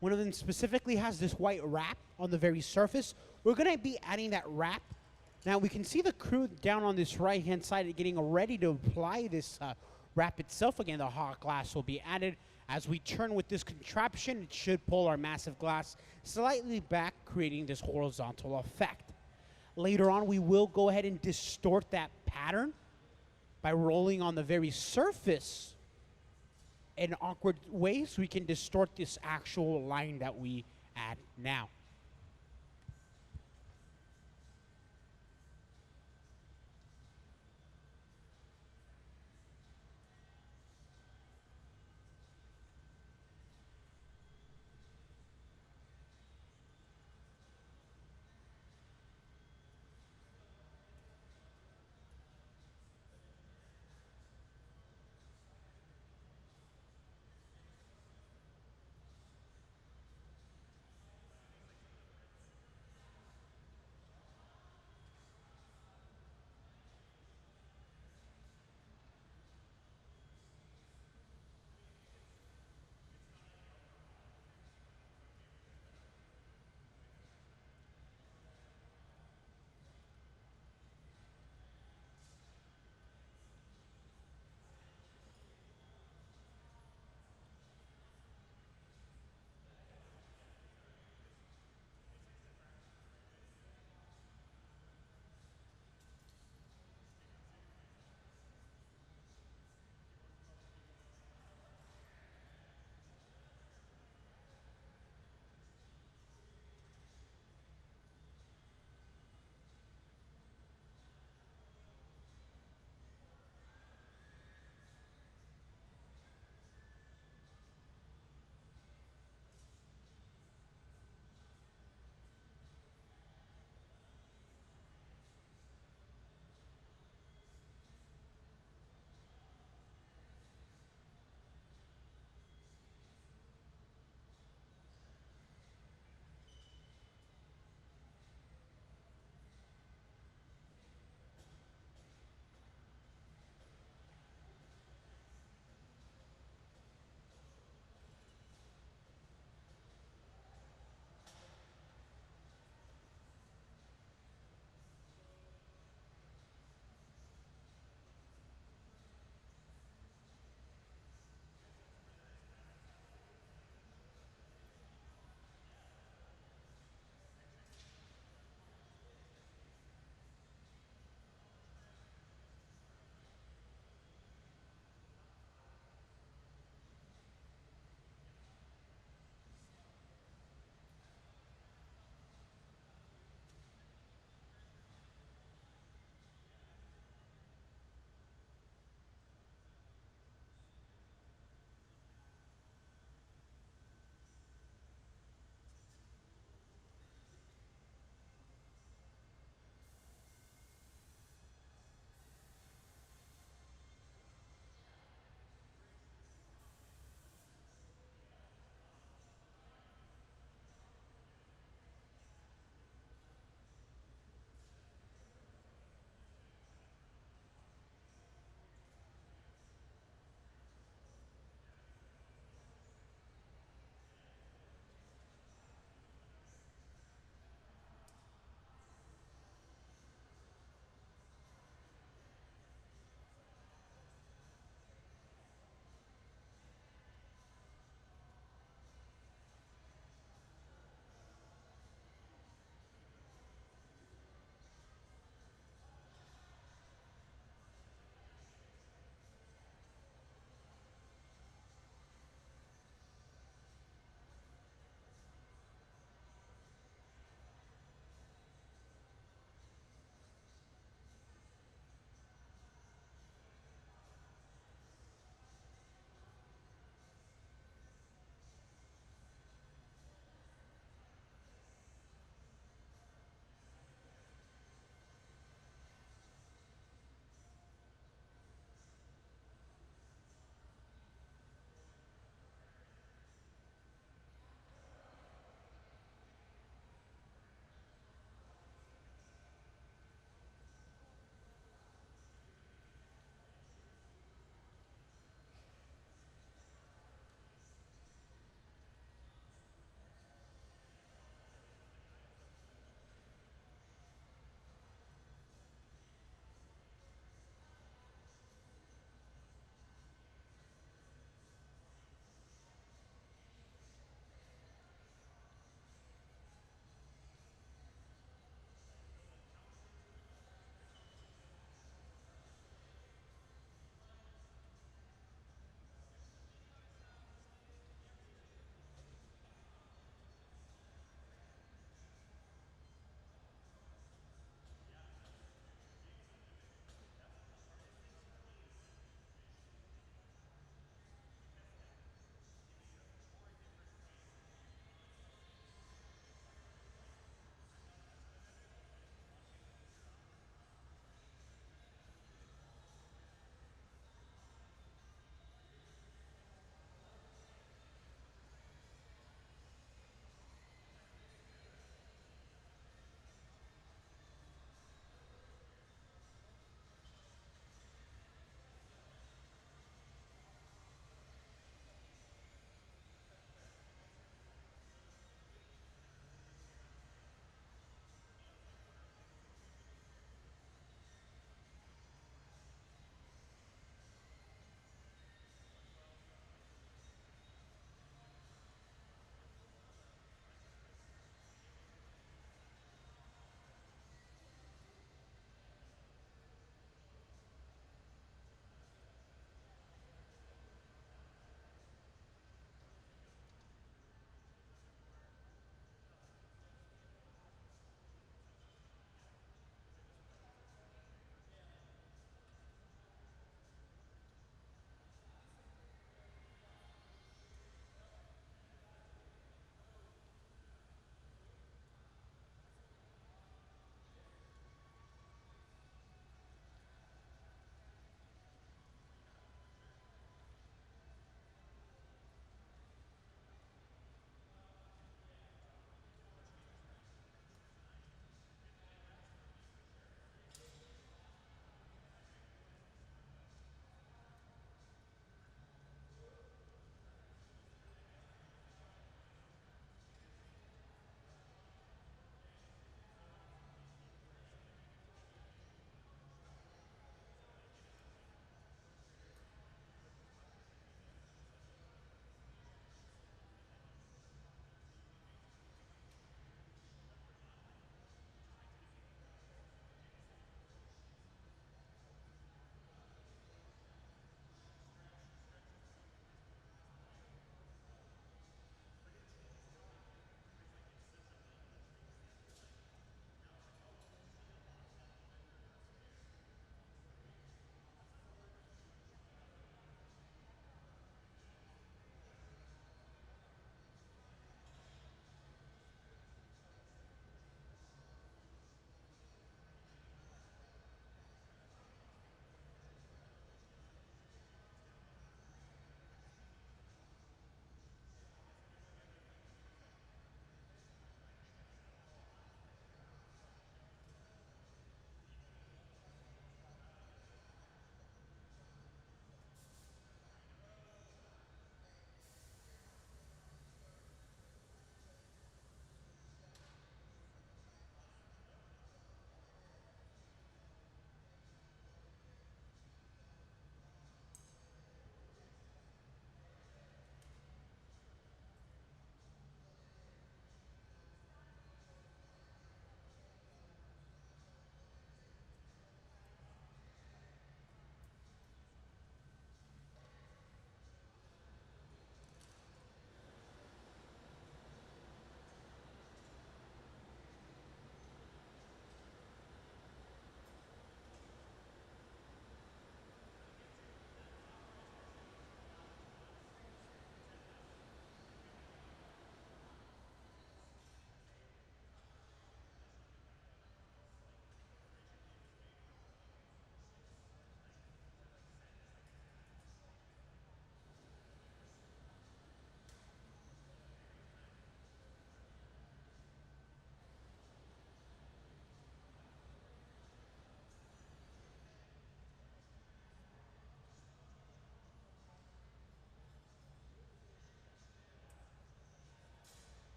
one of them specifically has this white wrap on the very surface. We're going to be adding that wrap. Now, we can see the crew down on this right-hand side getting ready to apply this wrap itself. Again, the hot glass will be added. As we turn with this contraption, it should pull our massive glass slightly back, creating this horizontal effect. Later on, we will go ahead and distort that pattern by rolling on the very surface in awkward ways. We can distort this actual line that we add now.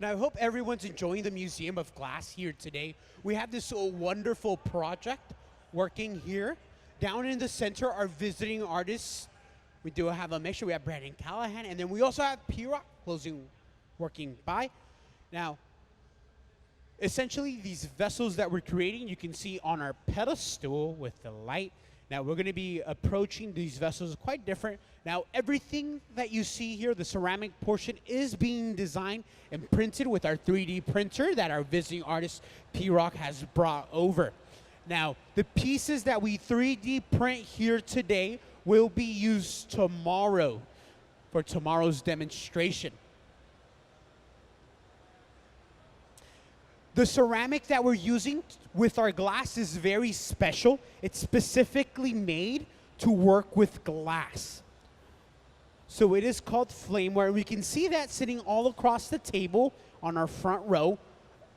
Now, I hope everyone's enjoying the Museum of Glass here today. We have this wonderful project working here. Down in the center are visiting artists. We do have a mixture. We have Brandyn, Callahan, and then we also have Phirak working by. Now, essentially, these vessels that we're creating, you can see on our pedestal with the light. Now, we're going to be approaching these vessels quite different. Now, everything that you see here, the ceramic portion, is being designed and printed with our 3D printer that our visiting artist, Phirak, has brought over. Now, the pieces that we 3D print here today will be used tomorrow for tomorrow's demonstration. The ceramic that we're using with our glass is very special. It's specifically made to work with glass. So it is called flameware. We can see that sitting all across the table on our front row.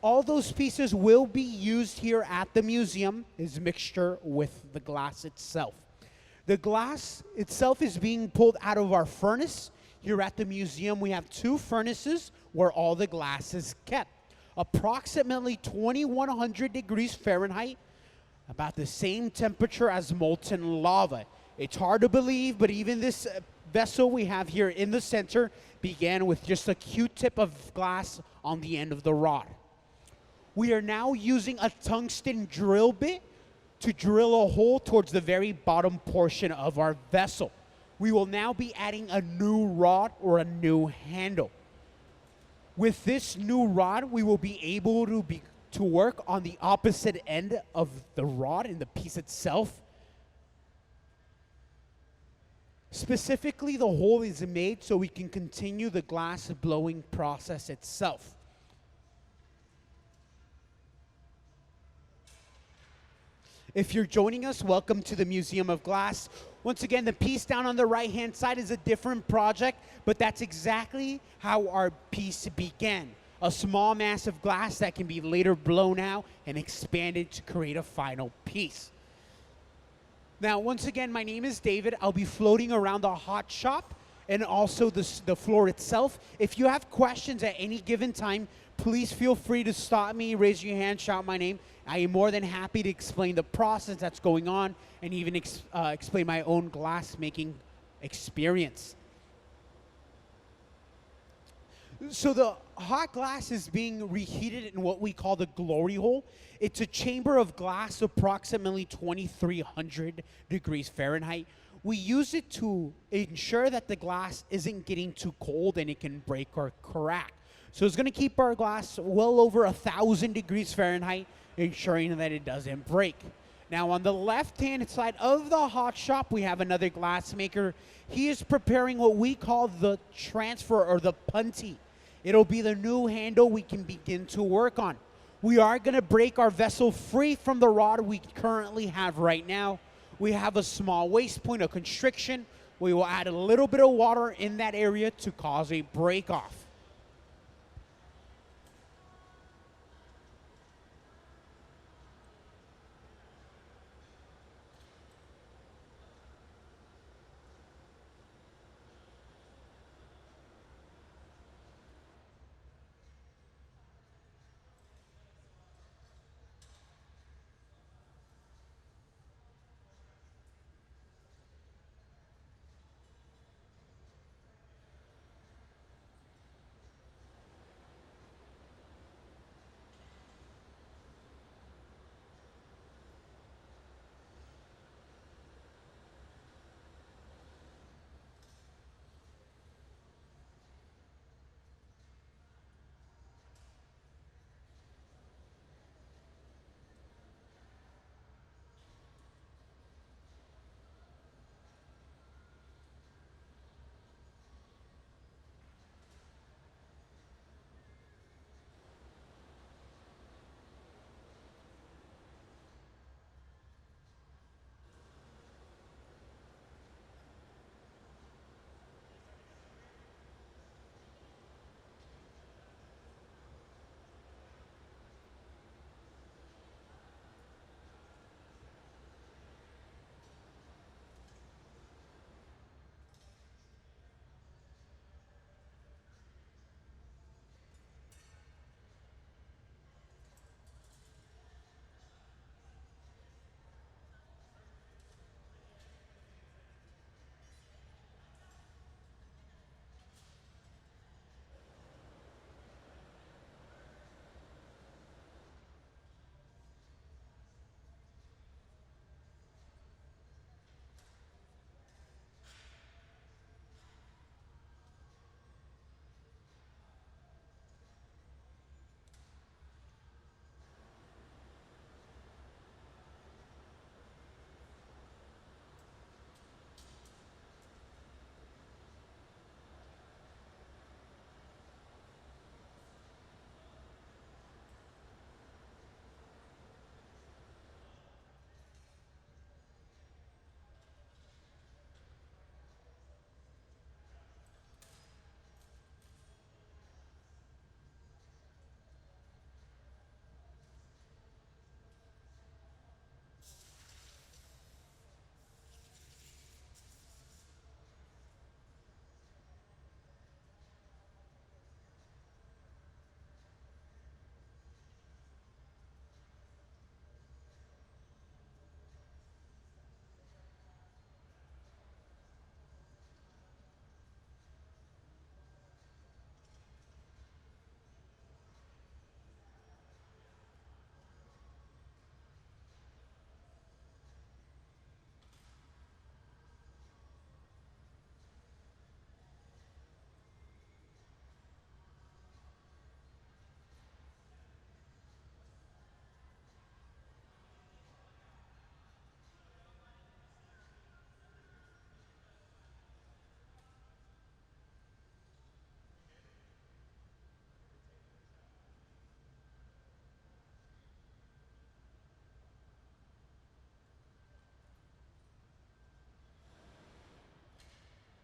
All those pieces will be used here at the museum as mixture with the glass itself. The glass itself is being pulled out of our furnace. Here at the museum, we have 2 furnaces where all the glass is kept. Approximately 2100 degrees Fahrenheit, about the same temperature as molten lava. It's hard to believe, but even this vessel we have here in the center began with just a Q-tip of glass on the end of the rod. We are now using a tungsten drill bit to drill a hole towards the very bottom portion of our vessel. We will now be adding a new rod or a new handle. With this new rod, we will be able to work on the opposite end of the rod in the piece itself. Specifically, the hole is made so we can continue the glass blowing process itself. If you're joining us, welcome to the Museum of Glass. Once again, the piece down on the right-hand side is a different project, but that's exactly how our piece began. A small mass of glass that can be later blown out and expanded to create a final piece. Now, once again, my name is David. I'll be floating around the hot shop and also the floor itself. If you have questions at any given time, please feel free to stop me, raise your hand, shout my name. I am more than happy to explain the process that's going on and even explain my own glass making experience. So the hot glass is being reheated in what we call the glory hole. It's a chamber of glass approximately 2300 degrees Fahrenheit. We use it to ensure that the glass isn't getting too cold and it can break or crack. So it's going to keep our glass well over 1000 degrees Fahrenheit, ensuring that it doesn't break. Now on the left-hand side of the hot shop, we have another glass maker. He is preparing what we call the transfer or the punty. It'll be the new handle we can begin to work on. We are going to break our vessel free from the rod we currently have right now. We have a small waste point of constriction. We will add a little bit of water in that area to cause a break off.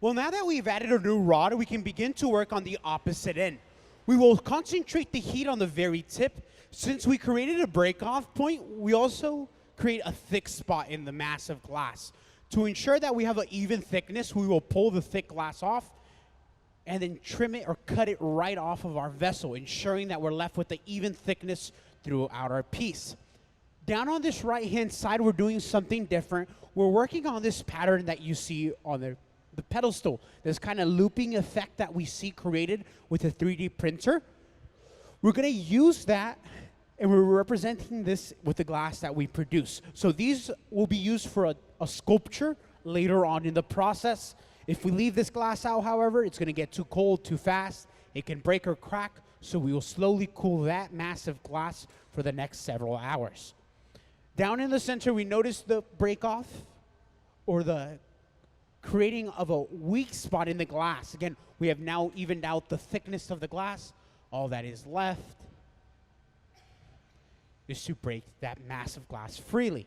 Well, now that we've added a new rod, we can begin to work on the opposite end. We will concentrate the heat on the very tip. Since we created a break-off point, we also create a thick spot in the mass of glass. To ensure that we have an even thickness, we will pull the thick glass off and then trim it or cut it right off of our vessel, ensuring that we're left with the even thickness throughout our piece. Down on this right-hand side, we're doing something different. We're working on this pattern that you see on the pedestal, this kind of looping effect that we see created with a 3D printer. We're going to use that, and we're representing this with the glass that we produce. So these will be used for a sculpture later on in the process. If we leave this glass out, however, it's going to get too cold too fast. It can break or crack, so we will slowly cool that massive glass for the next several hours. Down in the center, we notice the break-off or the creating of a weak spot in the glass. Again, we have now evened out the thickness of the glass. All that is left is to break that massive glass freely.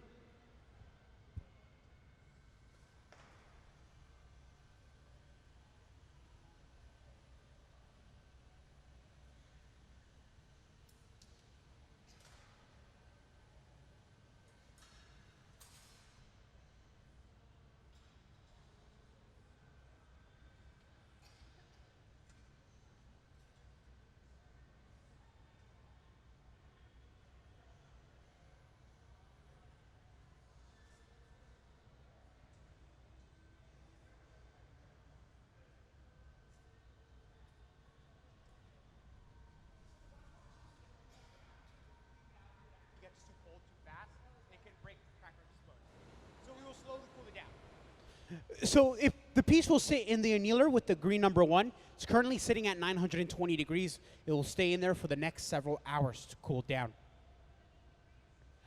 So if the piece will sit in the annealer with the green number 1, it's currently sitting at 920 degrees. It will stay in there for the next several hours to cool down.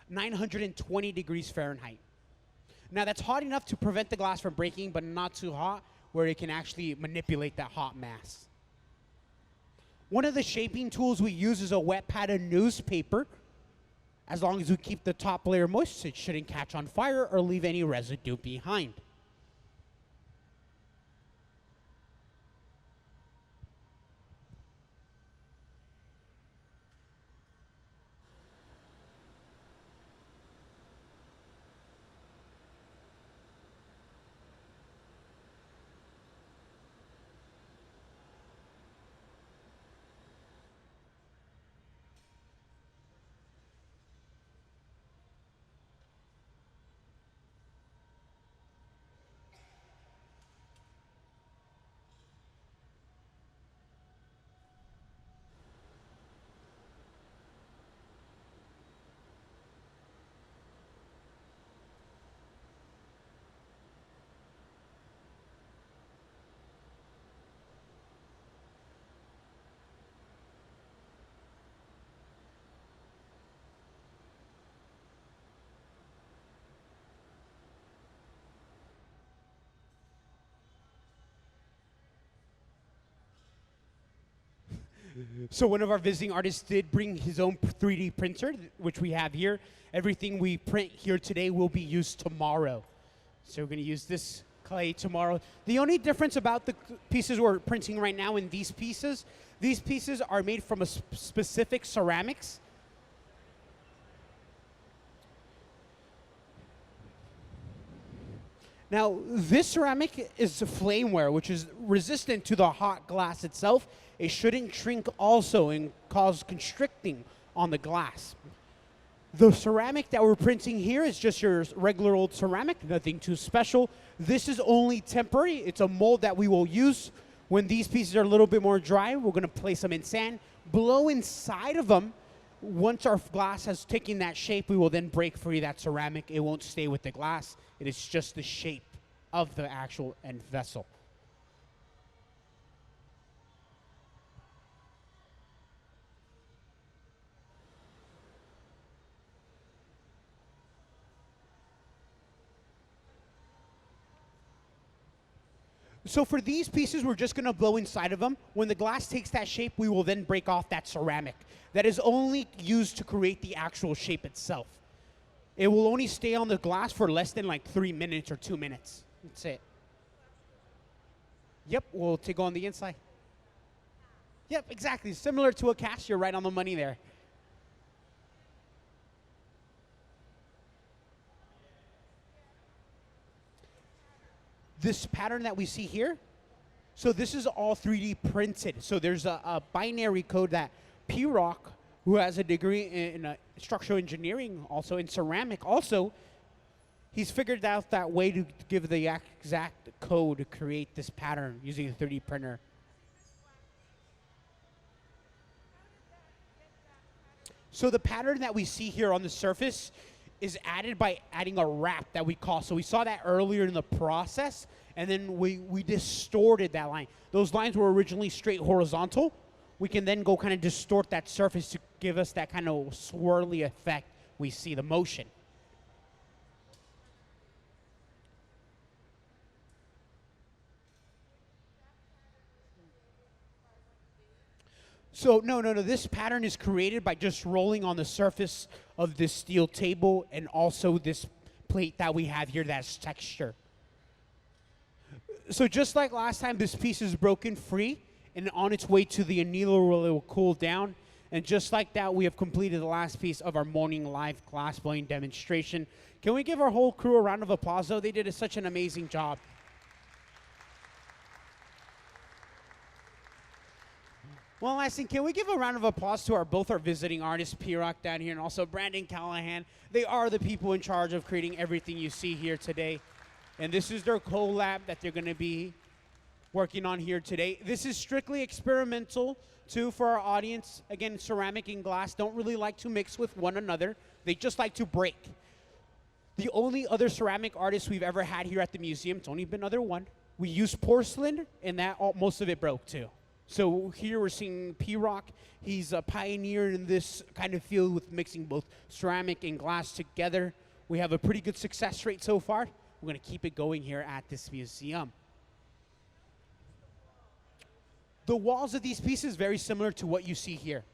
920 degrees Fahrenheit. Now that's hot enough to prevent the glass from breaking, but not too hot where it can actually manipulate that hot mass. One of the shaping tools we use is a wet pad of newspaper. As long as we keep the top layer moist, it shouldn't catch on fire or leave any residue behind. So one of our visiting artists did bring his own 3D printer, which we have here. Everything we print here today will be used tomorrow. So we're going to use this clay tomorrow. The only difference about the pieces we're printing right now in these pieces are made from a specific ceramics. Now, this ceramic is flameware, which is resistant to the hot glass itself. It shouldn't shrink also and cause constricting on the glass. The ceramic that we're printing here is just your regular old ceramic, nothing too special. This is only temporary. It's a mold that we will use when these pieces are a little bit more dry. We're going to place them in sand, blow inside of them. Once our glass has taken that shape, we will then break free that ceramic. It won't stay with the glass. It is just the shape of the actual end vessel. So for these pieces, we're just going to blow inside of them. When the glass takes that shape, we will then break off that ceramic. That is only used to create the actual shape itself. It will only stay on the glass for less than like 3 minutes or 2 minutes. That's it. Yep, we'll take on the inside. Yep, exactly. Similar to a cast, you're right on the money there. This pattern that we see here, so this is all 3D printed. So there's a binary code that Phirak, who has a degree in structural engineering, also in ceramic, also, he's figured out that way to give the exact code to create this pattern using a 3D printer. So the pattern that we see here on the surface is added by adding a wrap that we call. So we saw that earlier in the process, and then we distorted that line. Those lines were originally straight horizontal. We can then go kind of distort that surface to give us that kind of swirly effect we see, the motion. So no, this pattern is created by just rolling on the surface of this steel table and also this plate that we have here that's texture. So just like last time, this piece is broken free and on its way to the annealer where it will cool down. And just like that, we have completed the last piece of our morning live glass blowing demonstration. Can we give our whole crew a round of applause, though? They did such an amazing job. One last thing, can we give a round of applause to both our visiting artists, Phirak down here, and also Brandyn, Callahan. They are the people in charge of creating everything you see here today. And this is their collab that they're going to be working on here today. This is strictly experimental, too, for our audience. Again, ceramic and glass don't really like to mix with one another. They just like to break. The only other ceramic artist we've ever had here at the museum, it's only been other one. We used porcelain, and most of it broke, too. So here we're seeing Phirak. He's a pioneer in this kind of field with mixing both ceramic and glass together. We have a pretty good success rate so far. We're going to keep it going here at this museum. The walls of these pieces very similar to what you see here.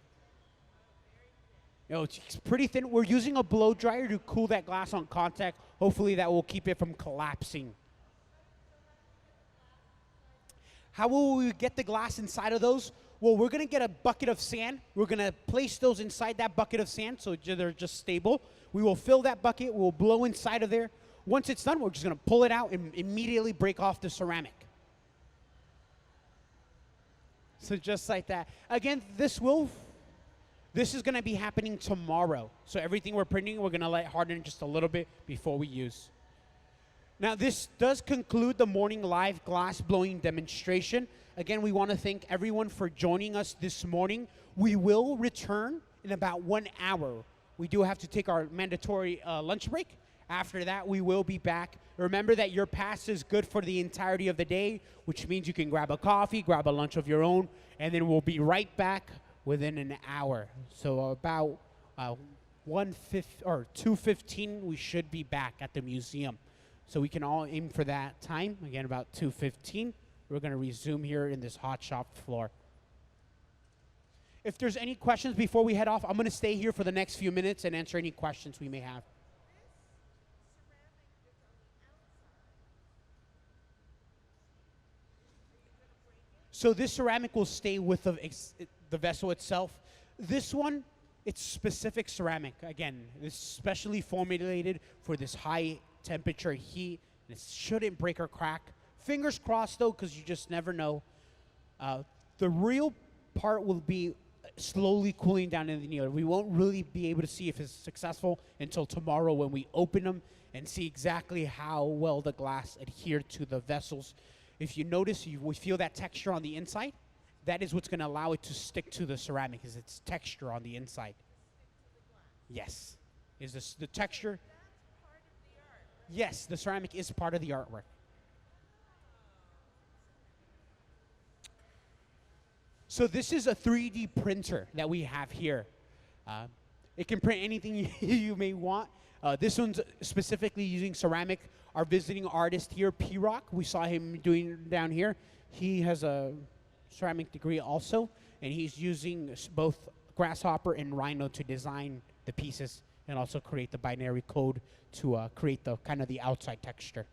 You know, it's pretty thin. We're using a blow dryer to cool that glass on contact. Hopefully that will keep it from collapsing. How will we get the glass inside of those? Well, we're going to get a bucket of sand. We're going to place those inside that bucket of sand so they're just stable. We will fill that bucket. We'll blow inside of there. Once it's done, we're just going to pull it out and immediately break off the ceramic. So just like that. Again, this is going to be happening tomorrow. So everything we're printing, we're going to let harden just a little bit before we use. Now, this does conclude the morning live glass blowing demonstration. Again, we want to thank everyone for joining us this morning. We will return in about 1 hour. We do have to take our mandatory lunch break. After that, we will be back. Remember that your pass is good for the entirety of the day, which means you can grab a coffee, grab a lunch of your own, and then we'll be right back within an hour. So about 2:15, we should be back at the museum. So we can all aim for that time. Again, about 2:15. We're going to resume here in this hot shop floor. If there's any questions before we head off, I'm going to stay here for the next few minutes and answer any questions we may have. So this ceramic will stay with the vessel itself. This one, it's specific ceramic. Again, it's specially formulated for this high temperature heat. And it shouldn't break or crack. Fingers crossed, though, because you just never know. The real part will be slowly cooling down in the annealer. We won't really be able to see if it's successful until tomorrow when we open them and see exactly how well the glass adhered to the vessels. If you notice, we feel that texture on the inside. That is what's going to allow it to stick to the ceramic, is its texture on the inside. Yes. Is this the texture? Yes, the ceramic is part of the artwork. So this is a 3D printer that we have here. It can print anything you may want. This one's specifically using ceramic. Our visiting artist here, Phirak, we saw him doing down here. He has a ceramic degree also, and he's using both Grasshopper and Rhino to design the pieces and also create the binary code to create the kind of the outside texture.